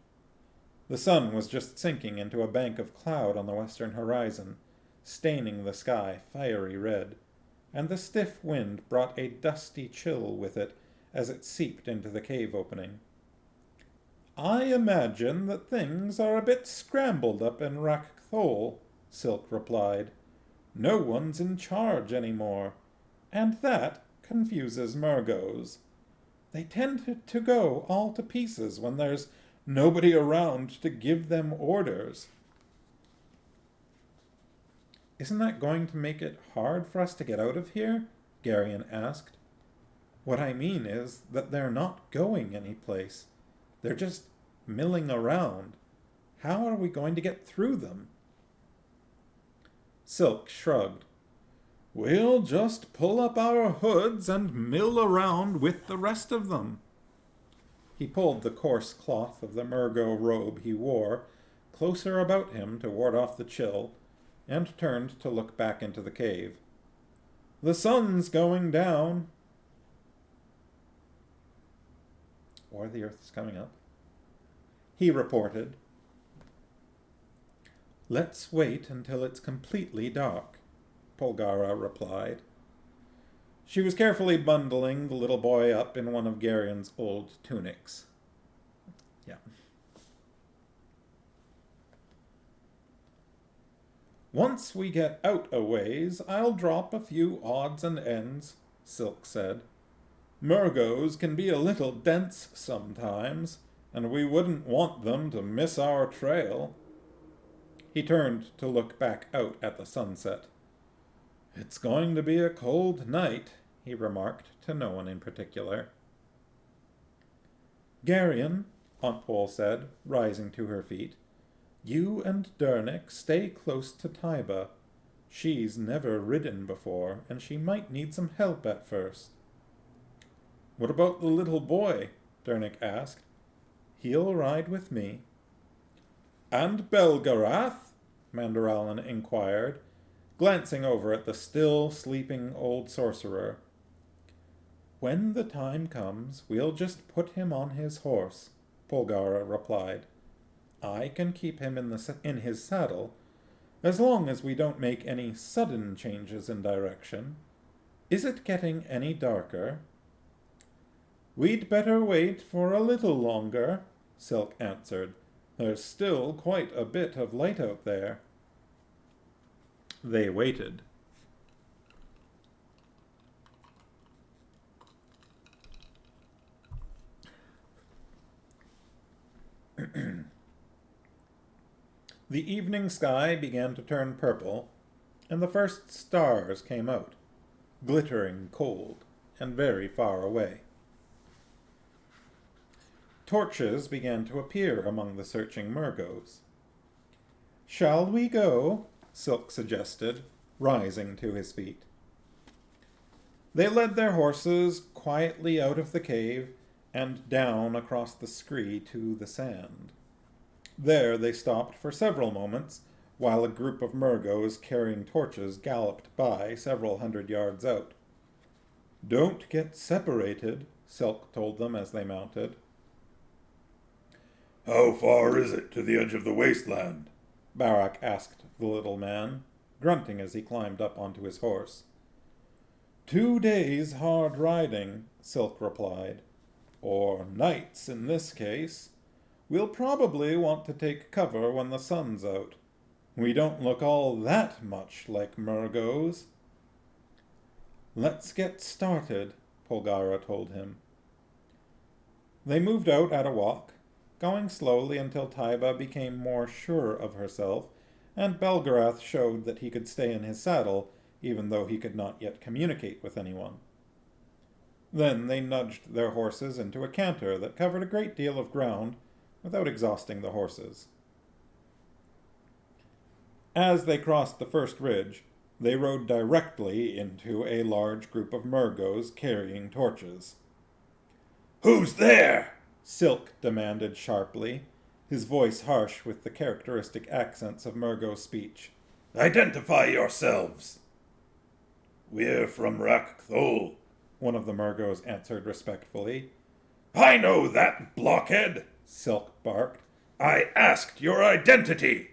The sun was just sinking into a bank of cloud on the western horizon, staining the sky fiery red, and the stiff wind brought a dusty chill with it as it seeped into the cave opening. "I imagine that things are a bit scrambled up in Rakthol," Silk replied. "No one's in charge anymore, and that confuses Murgos. They tend to go all to pieces when there's nobody around to give them orders." "Isn't that going to make it hard for us to get out of here?" Geryon asked. "What I mean is that they're not going anyplace. They're just milling around. How are we going to get through them?" Silk shrugged. "We'll just pull up our hoods and mill around with the rest of them." He pulled the coarse cloth of the Murgo robe he wore closer about him to ward off the chill, and turned to look back into the cave. "The sun's going down." "Or the earth's coming up," he reported. "Let's wait until it's completely dark," Polgara replied. She was carefully bundling the little boy up in one of Geryon's old tunics. Yeah. "Once we get out a ways, I'll drop a few odds and ends," Silk said. "Murgos can be a little dense sometimes, and we wouldn't want them to miss our trail." He turned to look back out at the sunset. "It's going to be a cold night," he remarked to no one in particular. "Geryon," Aunt Pole said, rising to her feet, "you and Dernick stay close to Taiba. She's never ridden before, and she might need some help at first." "What about the little boy?" Dernick asked. "He'll ride with me." "And Belgarath?" Mandoralin inquired, glancing over at the still sleeping old sorcerer. "When the time comes, we'll just put him on his horse," Polgara replied. "I can keep him in his saddle, as long as we don't make any sudden changes in direction. Is it getting any darker?" "We'd better wait for a little longer," Silk answered. "There's still quite a bit of light out there." They waited. The evening sky began to turn purple, and the first stars came out, glittering cold and very far away. Torches began to appear among the searching Murgos. "Shall we go?" Silk suggested, rising to his feet. They led their horses quietly out of the cave and down across the scree to the sand. There they stopped for several moments, while a group of Murgos carrying torches galloped by several hundred yards out. "Don't get separated," Silk told them as they mounted. "How far is it to the edge of the wasteland?" Barak asked the little man, grunting as he climbed up onto his horse. 2 days hard riding," Silk replied. "Or nights in this case. We'll probably want to take cover when the sun's out. We don't look all that much like Murgos." "Let's get started," Polgara told him. They moved out at a walk, going slowly until Taiba became more sure of herself, and Belgarath showed that he could stay in his saddle, even though he could not yet communicate with anyone. Then they nudged their horses into a canter that covered a great deal of ground without exhausting the horses. As they crossed the first ridge, they rode directly into a large group of Murgos carrying torches. "Who's there?" Silk demanded sharply, his voice harsh with the characteristic accents of Murgo speech, Identify yourselves. We're from Rakthol, one of the Murgos answered respectfully. I know that, blockhead, Silk barked. I asked your identity.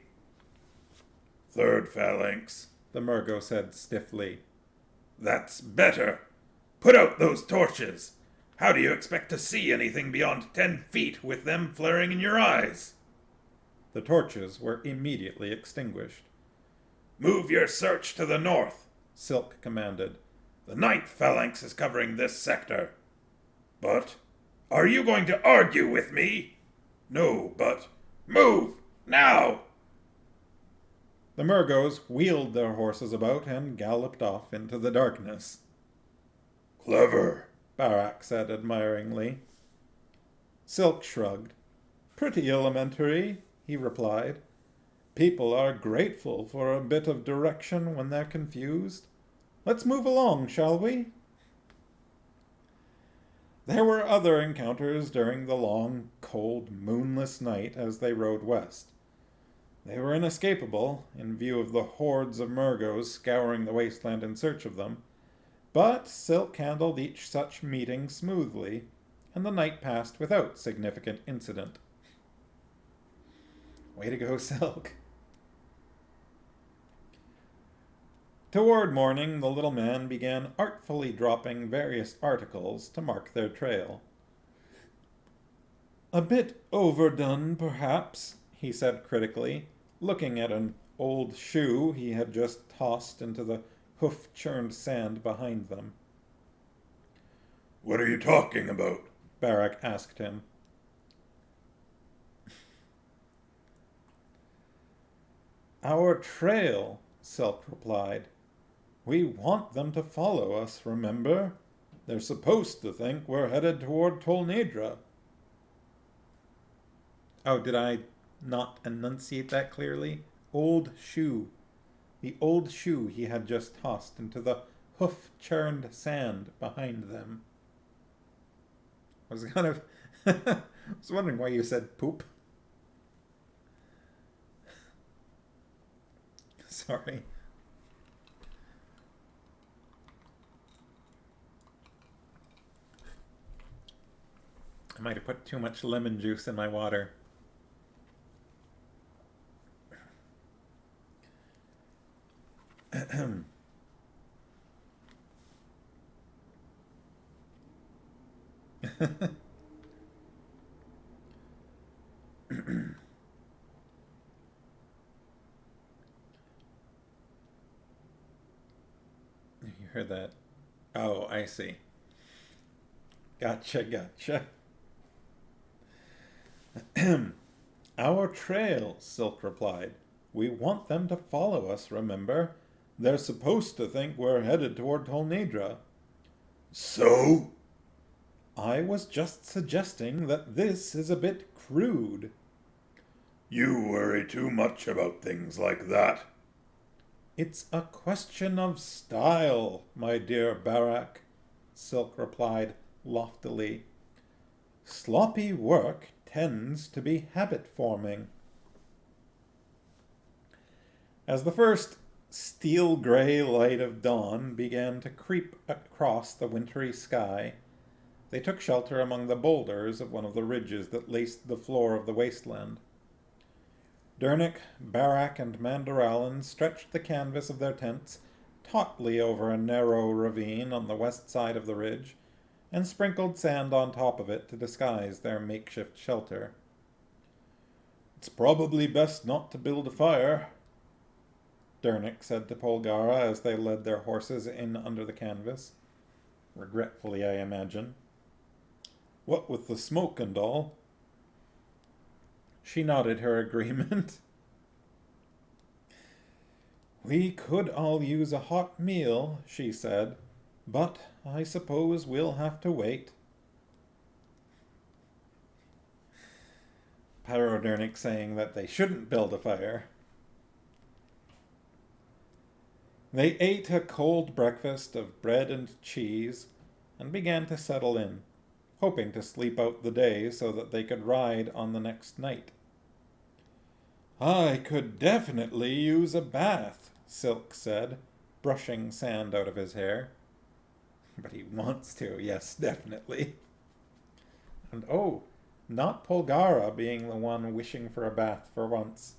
Third Phalanx, the Murgo said stiffly. That's better. Put out those torches. How do you expect to see anything beyond 10 feet with them flaring in your eyes? The torches were immediately extinguished. Move your search to the north, Silk commanded. The 9th Phalanx is covering this sector. But, are you going to argue with me? No, but move, now! The Murgos wheeled their horses about and galloped off into the darkness. Clever, Barak said admiringly. Silk shrugged. Pretty elementary, he replied. People are grateful for a bit of direction when they're confused. Let's move along, shall we? There were other encounters during the long, cold, moonless night as they rode west. They were inescapable, in view of the hordes of Murgos scouring the wasteland in search of them, but Silk handled each such meeting smoothly, and the night passed without significant incident. Way to go, Silk. Toward morning, the little man began artfully dropping various articles to mark their trail. A bit overdone, perhaps, he said critically, looking at an old shoe he had just tossed into the hoof-churned sand behind them. What are you talking about? Barak asked him. Our trail, Silk replied. We want them to follow us, remember? They're supposed to think we're headed toward Tolnedra. Oh, did I not enunciate that clearly? Old shoe. The old shoe he had just tossed into the hoof-churned sand behind them. I was kind of... I was wondering why you said poop. Sorry. I might have put too much lemon juice in my water. You heard that? Oh, I see. Gotcha. Our trail, Silk replied. We want them to follow us, remember? They're supposed to think we're headed toward Tolnedra. So? I was just suggesting that this is a bit crude. You worry too much about things like that. It's a question of style, my dear Barak, Silk replied loftily. Sloppy work tends to be habit-forming. As the first steel-gray light of dawn began to creep across the wintry sky, they took shelter among the boulders of one of the ridges that laced the floor of the wasteland. Dernick, Barak, and Mandaralan stretched the canvas of their tents tautly over a narrow ravine on the west side of the ridge, and sprinkled sand on top of it to disguise their makeshift shelter. It's probably best not to build a fire, Dernick said to Polgara as they led their horses in under the canvas. Regretfully, I imagine. What with the smoke and all. She nodded her agreement. We could all use a hot meal, she said, but I suppose we'll have to wait. Pyrodernic saying that they shouldn't build a fire. They ate a cold breakfast of bread and cheese and began to settle in, hoping to sleep out the day so that they could ride on the next night. I could definitely use a bath, Silk said, brushing sand out of his hair. But he wants to, yes, definitely. And oh, not Polgara being the one wishing for a bath for once.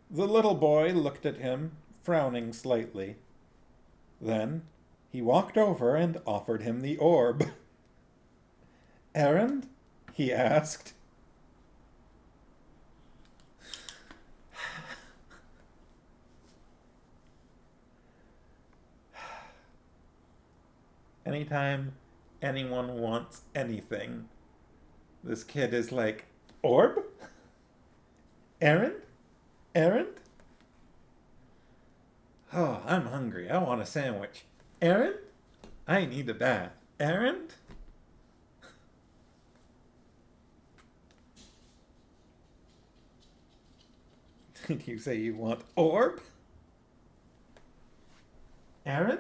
The little boy looked at him, frowning slightly. Then he walked over and offered him the orb. Errand? He asked. Anytime anyone wants anything, this kid is like, orb? Errand? Errand? Oh, I'm hungry. I want a sandwich. Errand? I need a bath. Errand? Did you say you want orb? Errand?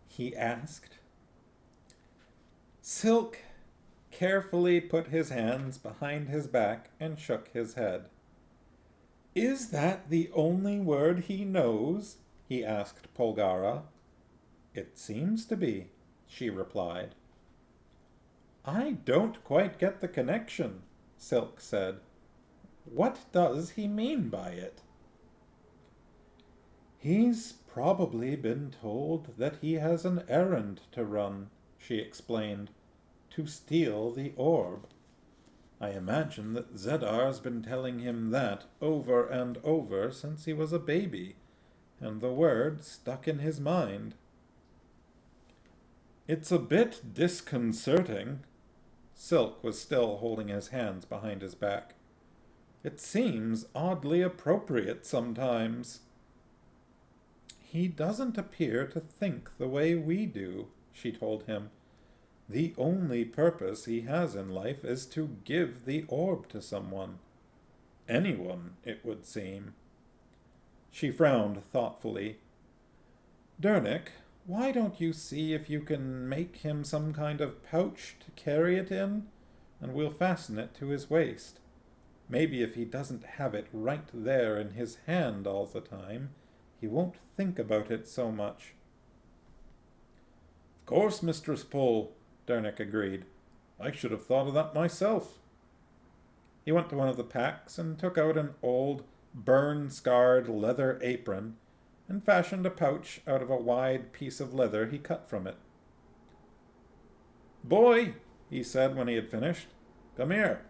He asked. Silk carefully put his hands behind his back and shook his head. Is that the only word he knows? He asked Polgara. It seems to be, she replied. I don't quite get the connection, Silk said. What does he mean by it? He's probably been told that he has an errand to run, she explained, to steal the orb. I imagine that Zedar's been telling him that over and over since he was a baby, and the word stuck in his mind. It's a bit disconcerting. Silk was still holding his hands behind his back. It seems oddly appropriate sometimes. He doesn't appear to think the way we do, she told him. The only purpose he has in life is to give the orb to someone. Anyone, it would seem. She frowned thoughtfully. Dernick, why don't you see if you can make him some kind of pouch to carry it in, and we'll fasten it to his waist. Maybe if he doesn't have it right there in his hand all the time, he won't think about it so much. Of course, Mistress Pole, Dernick agreed. I should have thought of that myself. He went to one of the packs and took out an old, burn-scarred leather apron and fashioned a pouch out of a wide piece of leather he cut from it. Boy, he said when he had finished, come here.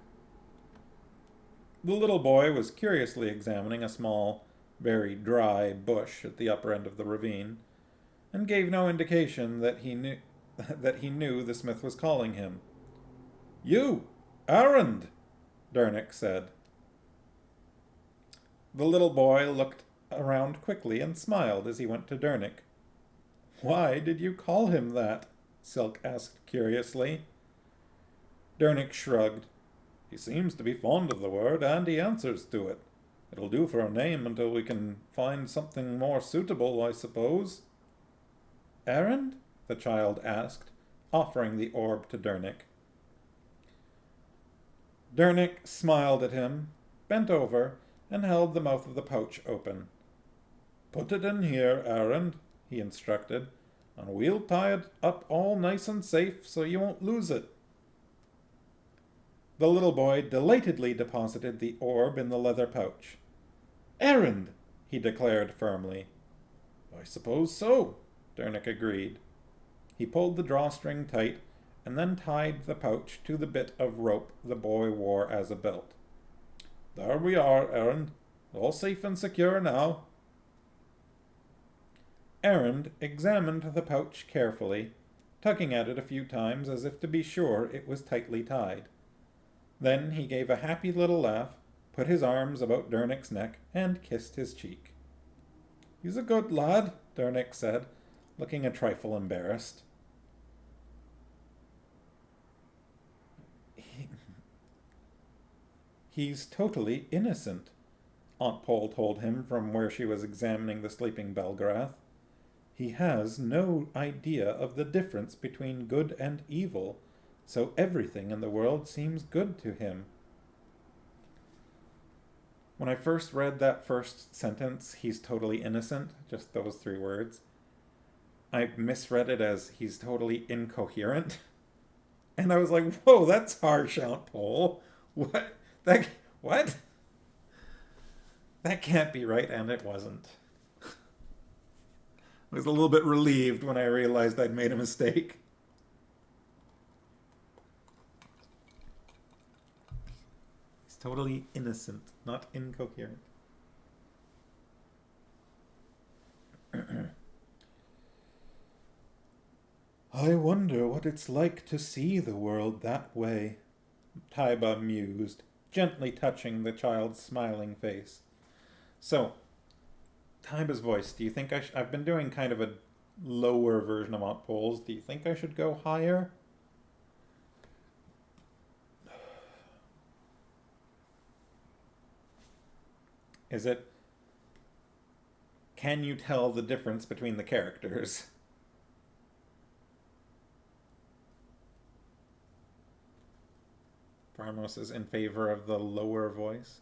The little boy was curiously examining a small, very dry bush at the upper end of the ravine, and gave no indication that he knew the smith was calling him. You! Errand! Dernick said. The little boy looked around quickly and smiled as he went to Dernick. Why did you call him that? Silk asked curiously. Dernick shrugged. He seems to be fond of the word, and he answers to it. It'll do for a name until we can find something more suitable, I suppose. Errand? The child asked, offering the orb to Dernick. Dernick smiled at him, bent over, and held the mouth of the pouch open. Put it in here, Errand, he instructed, and we'll tie it up all nice and safe so you won't lose it. The little boy delightedly deposited the orb in the leather pouch. Errand, he declared firmly. I suppose so, Dernick agreed. He pulled the drawstring tight and then tied the pouch to the bit of rope the boy wore as a belt. There we are, Errand. All safe and secure now. Errand examined the pouch carefully, tugging at it a few times as if to be sure it was tightly tied. Then he gave a happy little laugh, put his arms about Dernick's neck, and kissed his cheek. He's a good lad, Dernick said, looking a trifle embarrassed. He's totally innocent, Aunt Pole told him from where she was examining the sleeping Belgrath. He has no idea of the difference between good and evil, so everything in the world seems good to him. When I first read that first sentence, he's totally innocent, just those 3 words, I misread it as he's totally incoherent. And I was like, whoa, that's harsh, Aunt Pole. What? What? That can't be right, and it wasn't. I was a little bit relieved when I realized I'd made a mistake. He's totally innocent, not incoherent. I wonder what it's like to see the world that way, Taiba mused, gently touching the child's smiling face. So, Taiba's voice, do you think I've been doing kind of a lower version of Aunt Pole's. Do you think I should go higher? Is it... Can you tell the difference between the characters? Farmos is in favor of the lower voice.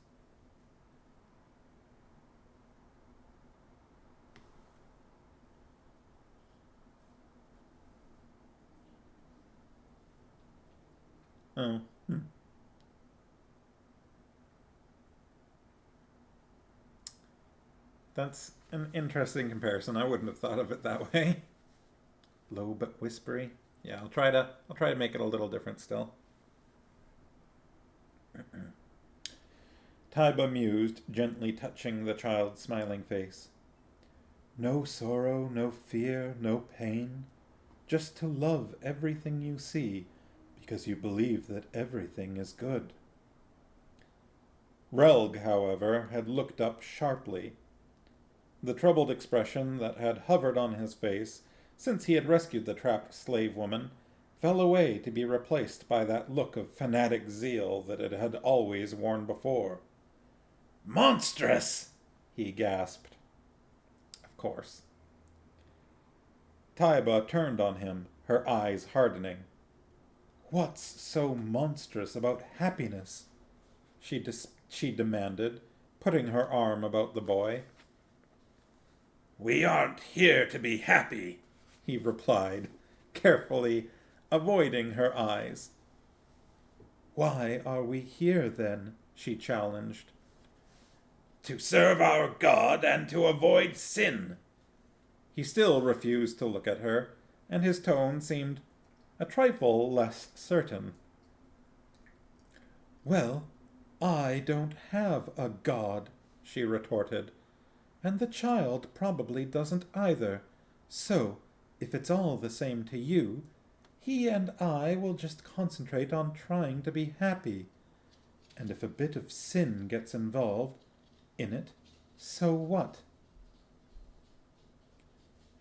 Oh. That's an interesting comparison. I wouldn't have thought of it that way. Low but whispery. Yeah, I'll try to make it a little different still. Taiba mused, gently touching the child's smiling face. No sorrow, no fear, no pain. Just to love everything you see, because you believe that everything is good. Relg, however, had looked up sharply. The troubled expression that had hovered on his face since he had rescued the trapped slave woman fell away to be replaced by that look of fanatic zeal that it had always worn before. "Monstrous!" he gasped. Of course. Taiba turned on him, her eyes hardening. What's so monstrous about happiness? She demanded, putting her arm about the boy. We aren't here to be happy, he replied, carefully avoiding her eyes. Why are we here, then? She challenged. To serve our God and to avoid sin. He still refused to look at her, and his tone seemed a trifle less certain. Well, I don't have a God, she retorted, and the child probably doesn't either. So, if it's all the same to you, he and I will just concentrate on trying to be happy. And if a bit of sin gets involved in it, so what?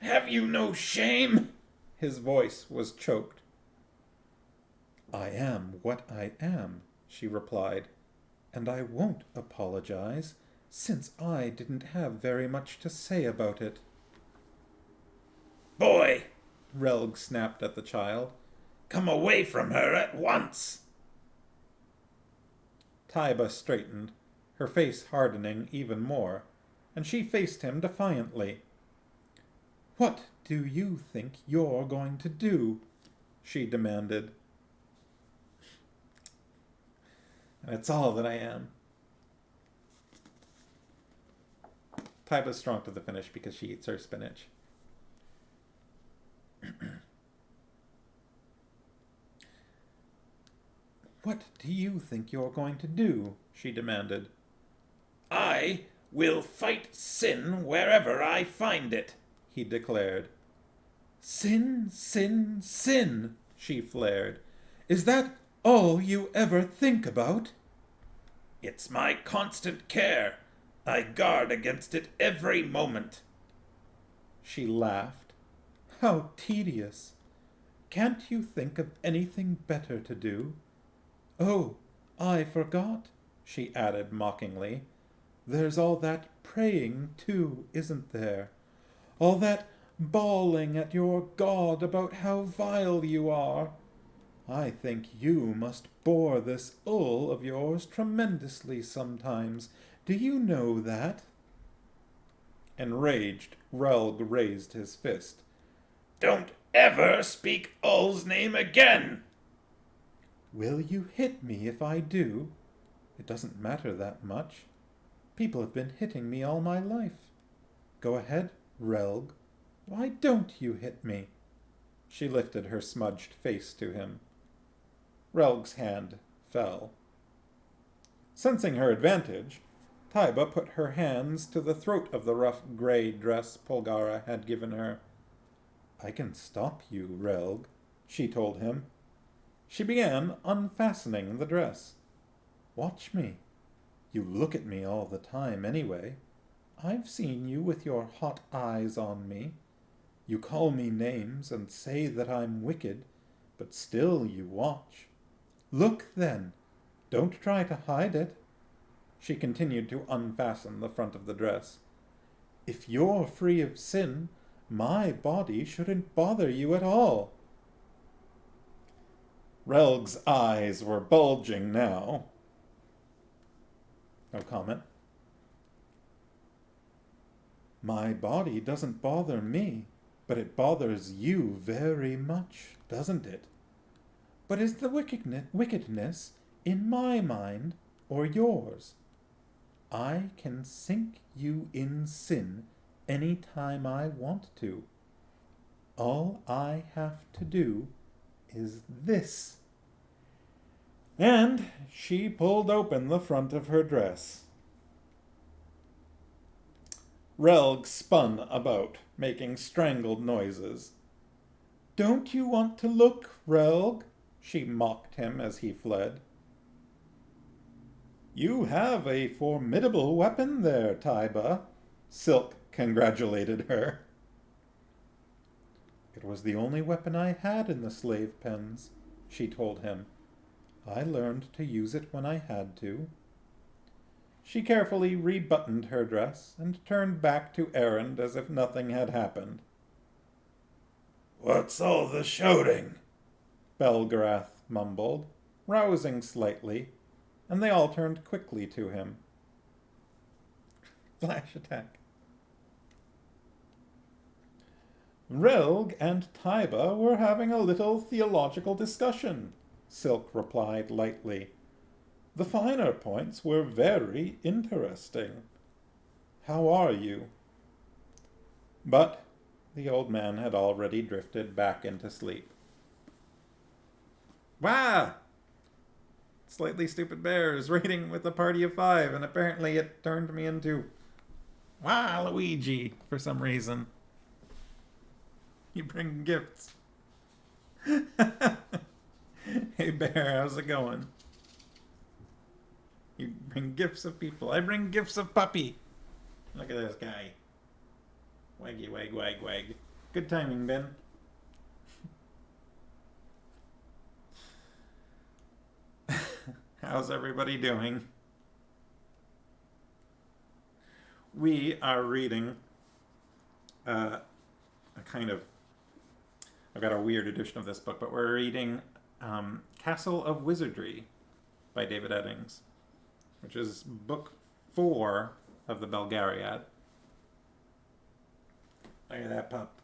Have you no shame? His voice was choked. I am what I am, she replied, and I won't apologize, since I didn't have very much to say about it. Boy, Relg snapped at the child, come away from her at once. Taiba straightened, her face hardening even more, and she faced him defiantly. What do you think you're going to do? She demanded. That's all that I am. Taiba's strong to the finish because she eats her spinach. What do you think you're going to do? She demanded. I will fight sin wherever I find it, he declared. Sin, sin, sin, she flared. Is that all you ever think about? It's my constant care. I guard against it every moment. She laughed. How tedious. Can't you think of anything better to do? Oh, I forgot, she added mockingly. There's all that praying, too, isn't there? All that bawling at your god about how vile you are. I think you must bore this ull of yours tremendously sometimes. Do you know that? Enraged, Relg raised his fist. Don't ever speak Ull's name again! Will you hit me if I do? It doesn't matter that much. People have been hitting me all my life. Go ahead, Relg. Why don't you hit me? She lifted her smudged face to him. Relg's hand fell. Sensing her advantage, Taiba put her hands to the throat of the rough grey dress Polgara had given her. I can stop you, Relg, she told him. She began unfastening the dress. Watch me. You look at me all the time anyway. I've seen you with your hot eyes on me. You call me names and say that I'm wicked, but still you watch. Look, then. Don't try to hide it. She continued to unfasten the front of the dress. If you're free of sin, my body shouldn't bother you at all. Relg's eyes were bulging now. No comment. My body doesn't bother me, but it bothers you very much, doesn't it? But is the wickedness in my mind or yours? I can sink you in sin any time I want to. All I have to do is this. And she pulled open the front of her dress. Relg spun about, making strangled noises. Don't you want to look, Relg? She mocked him as he fled. You have a formidable weapon there, Taiba, Silk congratulated her. It was the only weapon I had in the slave pens, she told him. I learned to use it when I had to. She carefully rebuttoned her dress and turned back to Erend as if nothing had happened. What's all the shouting? Belgarath mumbled, rousing slightly, and they all turned quickly to him. Flash attack. Relg and Taiba were having a little theological discussion, Silk replied lightly. The finer points were very interesting. How are you? But the old man had already drifted back into sleep. Wah! Slightly Stupid Bears rating with a party of 5, and apparently it turned me into Luigi for some reason. You bring gifts. Hey Bear, how's it going? You bring gifts of people. I bring gifts of puppy. Look at this guy. Waggy wag wag wag. Good timing, Ben. How's everybody doing? We are reading a kind of... I've got a weird edition of this book, but we're reading Castle of Wizardry by David Eddings, which is book 4 of the Belgariad. Look at that pup.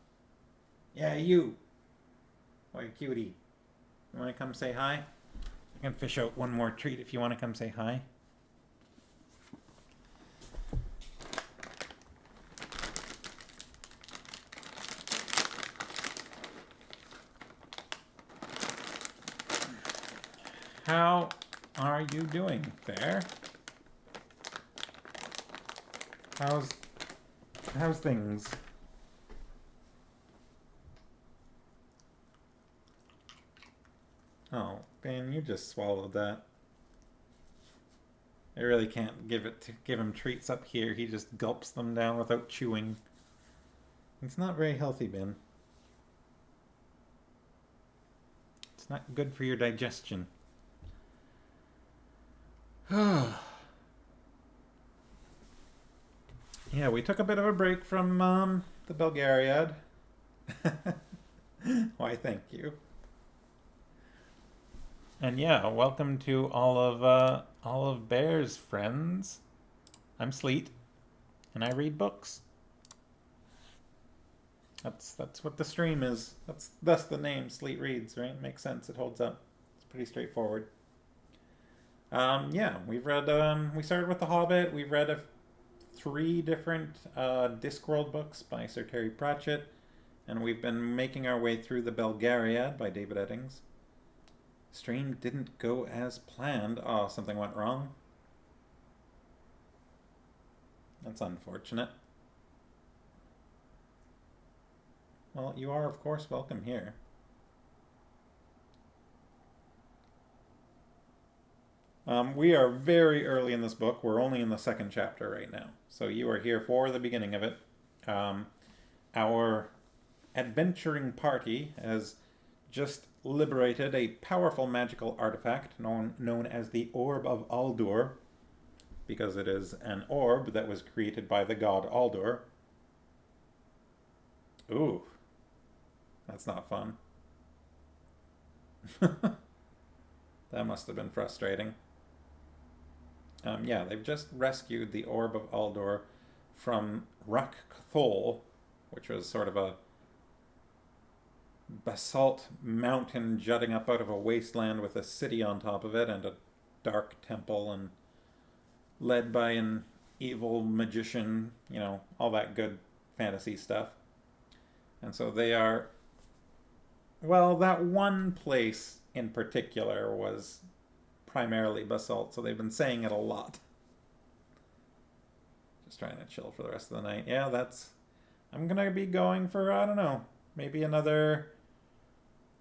Yeah, you. What a cutie. You want to come say hi? I can fish out one more treat if you want to come say hi. How are you doing, Bear? How's things? Oh, Ben, you just swallowed that. I really can't give him treats up here. He just gulps them down without chewing. It's not very healthy, Ben. It's not good for your digestion. Yeah, we took a bit of a break from the Belgariad. Why, thank you. And yeah, welcome to all of Bear's friends. I'm Sleet, and I read books. That's what the stream is. That's the name, Sleet Reads, right? Makes sense. It holds up. It's pretty straightforward. Yeah, we've read. We started with The Hobbit. We've read three different Discworld books by Sir Terry Pratchett, and we've been making our way through the Belgariad by David Eddings. Stream didn't go as planned. Oh, something went wrong. That's unfortunate. Well, you are, of course, welcome here. We are very early in this book. We're only in the second chapter right now. So you are here for the beginning of it. Our adventuring party has just liberated a powerful magical artifact known as the Orb of Aldur, because it is an orb that was created by the god Aldur. Ooh, that's not fun. That must have been frustrating. Yeah, they've just rescued the Orb of Aldur from Rak Cthul, which was sort of a basalt mountain jutting up out of a wasteland with a city on top of it and a dark temple and led by an evil magician, you know, all that good fantasy stuff. And so they are, well, that one place in particular was primarily basalt, so they've been saying it a lot. Just trying to chill for the rest of the night. Yeah, I'm gonna be going for, I don't know, maybe another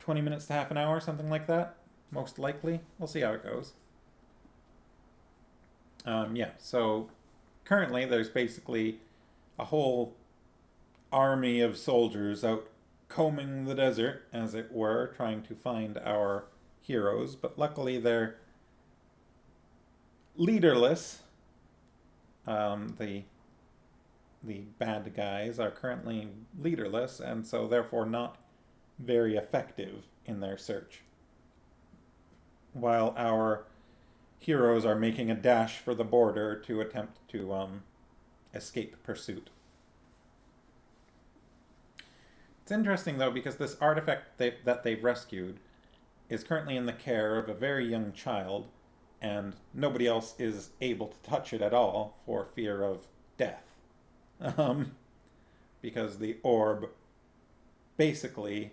20 minutes to half an hour, something like that. Most likely. We'll see how it goes. Yeah, so currently there's basically a whole army of soldiers out combing the desert, as it were, trying to find our heroes, but luckily they're leaderless. The bad guys are currently leaderless, and so therefore not very effective in their search. While our heroes are making a dash for the border to attempt to escape pursuit. It's interesting, though, because this artifact that they've rescued is currently in the care of a very young child, and nobody else is able to touch it at all for fear of death. Because the orb basically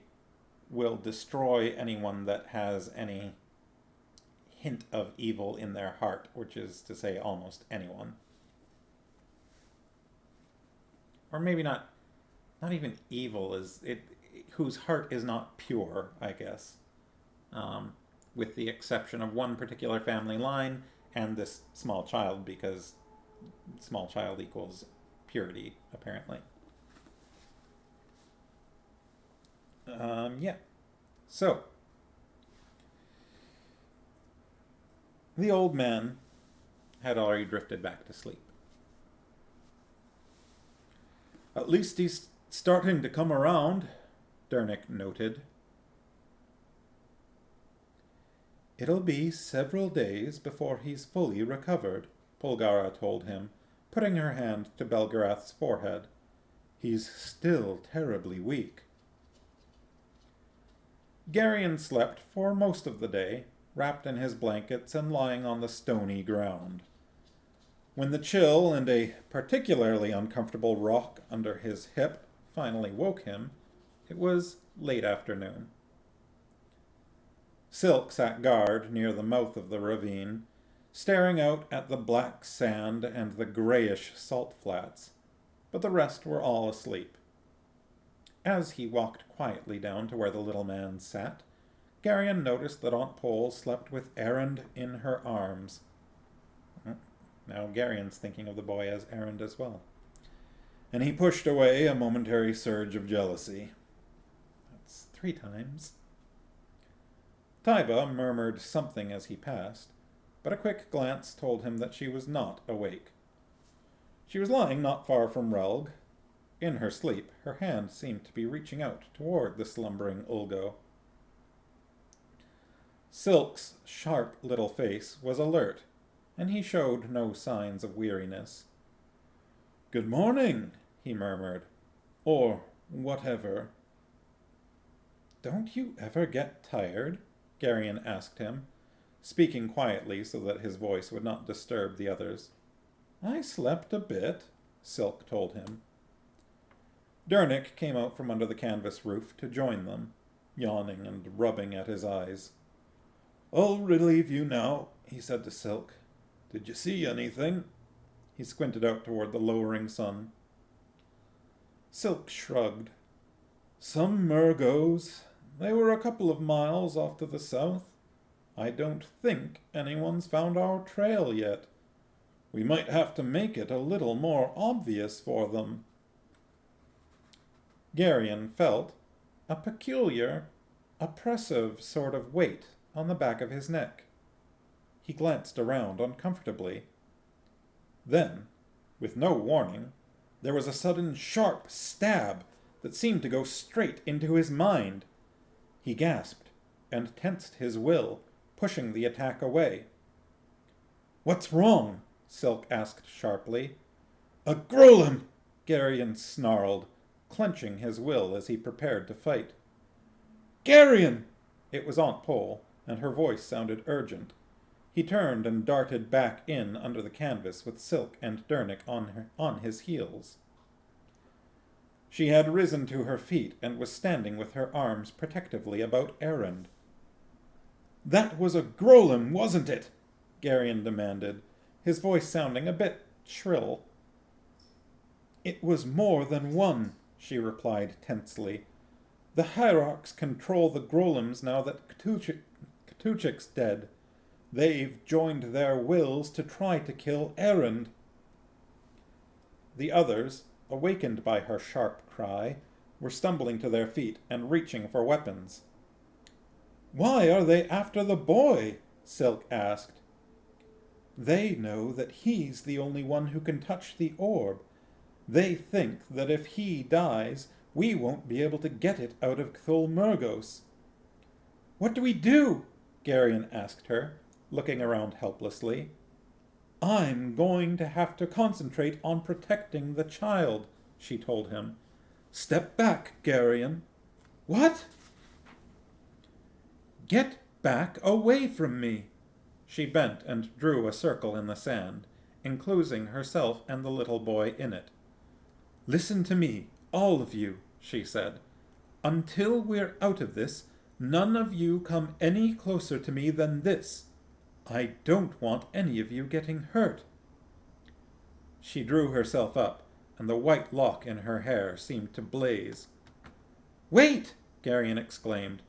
will destroy anyone that has any hint of evil in their heart, which is to say almost anyone. Or maybe not even evil, whose heart is not pure, I guess. With the exception of one particular family line and this small child, because small child equals purity, apparently. Yeah. So, the old man had already drifted back to sleep. At least he's starting to come around, Dernick noted. It'll be several days before he's fully recovered, Polgara told him, putting her hand to Belgarath's forehead. He's still terribly weak. Garion slept for most of the day, wrapped in his blankets and lying on the stony ground. When the chill and a particularly uncomfortable rock under his hip finally woke him, it was late afternoon. Silk sat guard near the mouth of the ravine, staring out at the black sand and the grayish salt flats, but the rest were all asleep. As he walked quietly down to where the little man sat, Garion noticed that Aunt Pole slept with Erend in her arms. Now Garion's thinking of the boy as Erend as well. And he pushed away a momentary surge of jealousy. That's 3 times. Taiba murmured something as he passed, but a quick glance told him that she was not awake. She was lying not far from Relg, In her sleep, her hand seemed to be reaching out toward the slumbering Ulgo. Silk's sharp little face was alert, and he showed no signs of weariness. "Good morning," he murmured. "Or whatever." "Don't you ever get tired?" Garion asked him, speaking quietly so that his voice would not disturb the others. "I slept a bit," Silk told him. Dernick came out from under the canvas roof to join them, yawning and rubbing at his eyes. "I'll relieve you now," he said to Silk. "Did you see anything?" He squinted out toward the lowering sun. Silk shrugged. "Some Murgos. They were a couple of miles off to the south. I don't think anyone's found our trail yet. We might have to make it a little more obvious for them." Garion felt a peculiar, oppressive sort of weight on the back of his neck. He glanced around uncomfortably. Then, with no warning, there was a sudden sharp stab that seemed to go straight into his mind. He gasped and tensed his will, pushing the attack away. "What's wrong?" Silk asked sharply. "A Grolem!" Garion snarled, clenching his will as he prepared to fight. "Garion!" It was Aunt Pole, and her voice sounded urgent. He turned and darted back in under the canvas with Silk and Dernick on his heels. She had risen to her feet and was standing with her arms protectively about Erend. "That was a Grolem, wasn't it?" Garion demanded, his voice sounding a bit shrill. "It was more than one," she replied tensely. "The Hierarchs control the Grolems now that Katuchik's dead. They've joined their wills to try to kill Erend." The others, awakened by her sharp cry, were stumbling to their feet and reaching for weapons. "Why are they after the boy?" Silk asked. "They know that he's the only one who can touch the orb. They think that if he dies, we won't be able to get it out of Cthul Murgos." "What do we do?" Garion asked her, looking around helplessly. "I'm going to have to concentrate on protecting the child," she told him. "Step back, Garion." "What?" "Get back away from me." She bent and drew a circle in the sand, enclosing herself and the little boy in it. "Listen to me, all of you," she said. "Until we're out of this, none of you come any closer to me than this. I don't want any of you getting hurt." She drew herself up, and the white lock in her hair seemed to blaze. "Wait!" Garion exclaimed.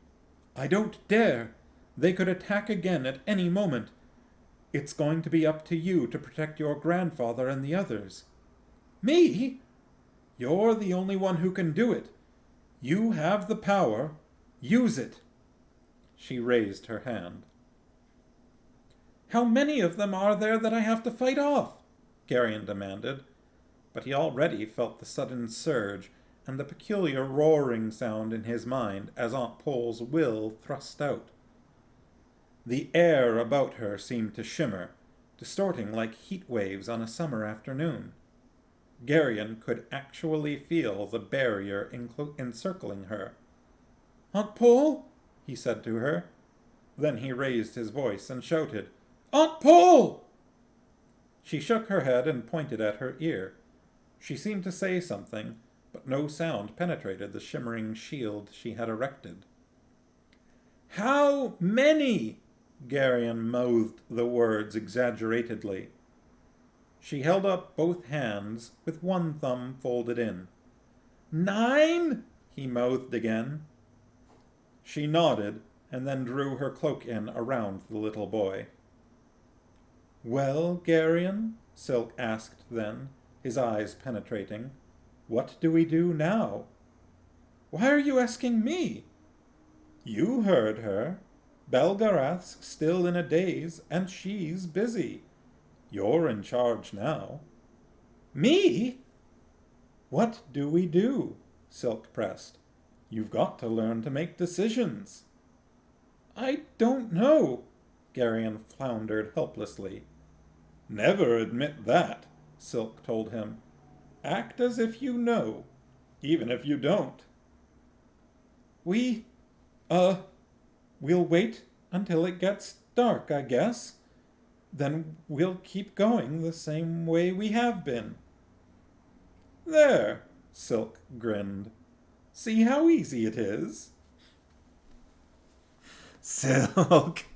"I don't dare. They could attack again at any moment. It's going to be up to you to protect your grandfather and the others." "Me?" "You're the only one who can do it. You have the power. Use it." She raised her hand. "How many of them are there that I have to fight off?" Garion demanded, but he already felt the sudden surge and the peculiar roaring sound in his mind as Aunt Pole's will thrust out. The air about her seemed to shimmer, distorting like heat waves on a summer afternoon. Garion could actually feel the barrier encircling her. "Aunt Pole?" he said to her. Then he raised his voice and shouted, "Aunt Pole!" She shook her head and pointed at her ear. She seemed to say something, but no sound penetrated the shimmering shield she had erected. "How many?" Garion mouthed the words exaggeratedly. She held up both hands with one thumb folded in. "9?" he mouthed again. She nodded and then drew her cloak in around the little boy. "Well, Garion?" Silk asked then, his eyes penetrating. "What do we do now?" "Why are you asking me?" "You heard her. Belgarath's still in a daze, and she's busy. You're in charge now." "Me?" What do we do? Silk pressed. You've got to learn to make decisions. I don't know, Garion floundered helplessly. Never admit that, Silk told him. Act as if you know, even if you don't. We'll wait until it gets dark, I guess. Then we'll keep going the same way we have been. There, Silk grinned. See how easy it is? Silk.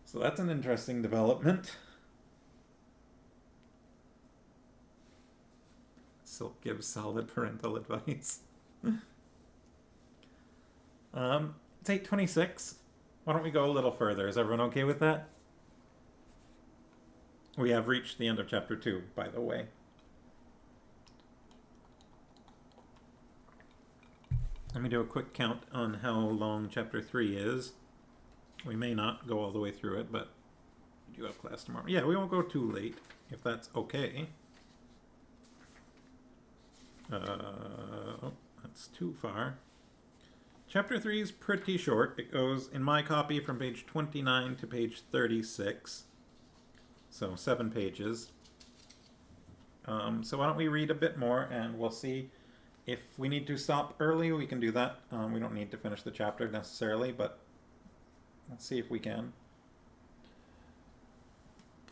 So that's an interesting development. Silk gives solid parental advice. It's 8:26. Why don't we go a little further? Is everyone okay with that? We have reached the end of chapter 2, by the way. Let me do a quick count on how long chapter 3 is. We may not go all the way through it, but we do have class tomorrow. Yeah, we won't go too late, if that's okay. Oh, that's too far. Chapter 3 is pretty short. It goes, in my copy, from page 29 to page 36. So 7 pages. So why don't we read a bit more, and we'll see if we need to stop early. We can do that. We don't need to finish the chapter necessarily, but let's see if we can.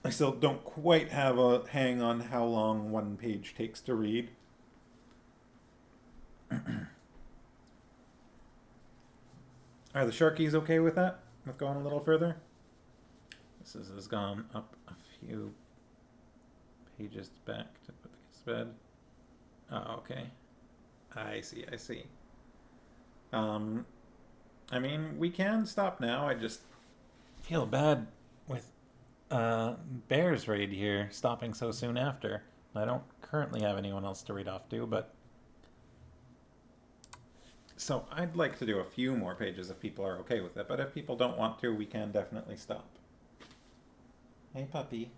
I still don't quite have a hang on how long one page takes to read. Are the Sharkies okay with that? With going a little further? This has gone up a few pages back to put the kids to bed. Oh, okay. I see. I mean, we can stop now. I just feel bad with Bear's raid here stopping so soon after. I don't currently have anyone else to read off to, but... So I'd like to do a few more pages if people are okay with it, but if people don't want to, we can definitely stop. Hey, puppy.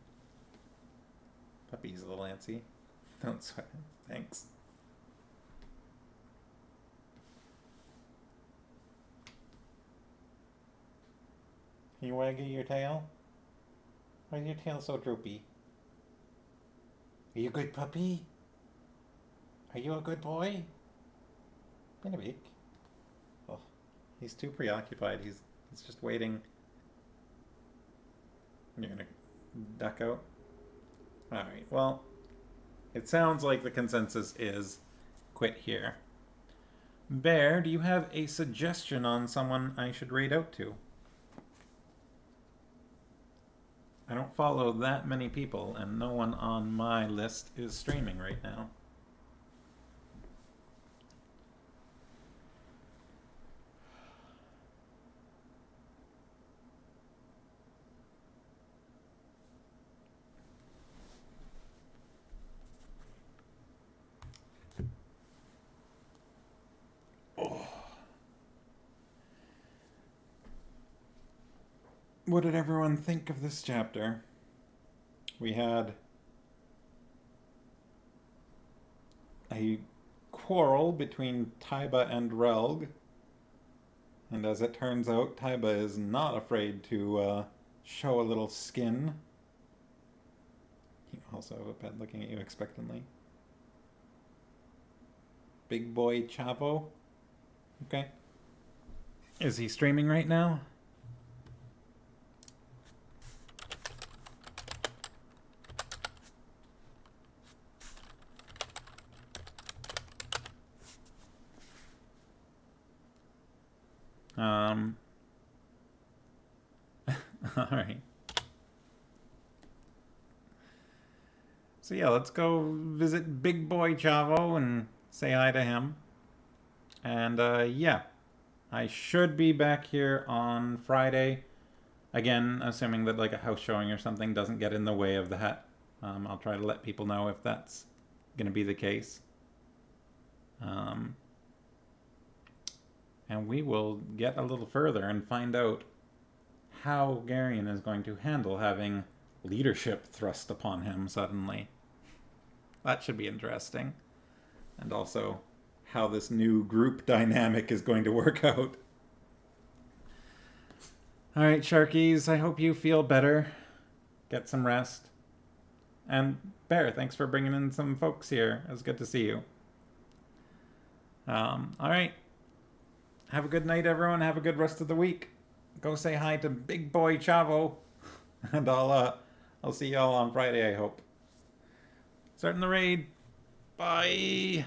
Puppy's a little antsy. Don't sweat him. Thanks. You wagging your tail? Why is your tail so droopy? Are you a good puppy? Are you a good boy? Been a week. Oh, he's too preoccupied. He's just waiting. You're gonna duck out? Alright, well, it sounds like the consensus is quit here. Bear, do you have a suggestion on someone I should raid out to? I don't follow that many people, and no one on my list is streaming right now. What did everyone think of this chapter? We had a quarrel between Taiba and Relg, and as it turns out, Taiba is not afraid to show a little skin. You also have a pet looking at you expectantly. Big boy Chavo. Okay. Is he streaming right now? Alright. So yeah, let's go visit Big Boy Chavo and say hi to him. And yeah, I should be back here on Friday. Again, assuming that like a house showing or something doesn't get in the way of that. I'll try to let people know if that's going to be the case. And we will get a little further and find out how Garion is going to handle having leadership thrust upon him suddenly. That should be interesting. And also how this new group dynamic is going to work out. All right, Sharkies, I hope you feel better. Get some rest. And Bear, thanks for bringing in some folks here. It was good to see you. All right. Have a good night, everyone. Have a good rest of the week. Go say hi to Big Boy Chavo. And I'll see y'all on Friday, I hope. Starting the raid. Bye.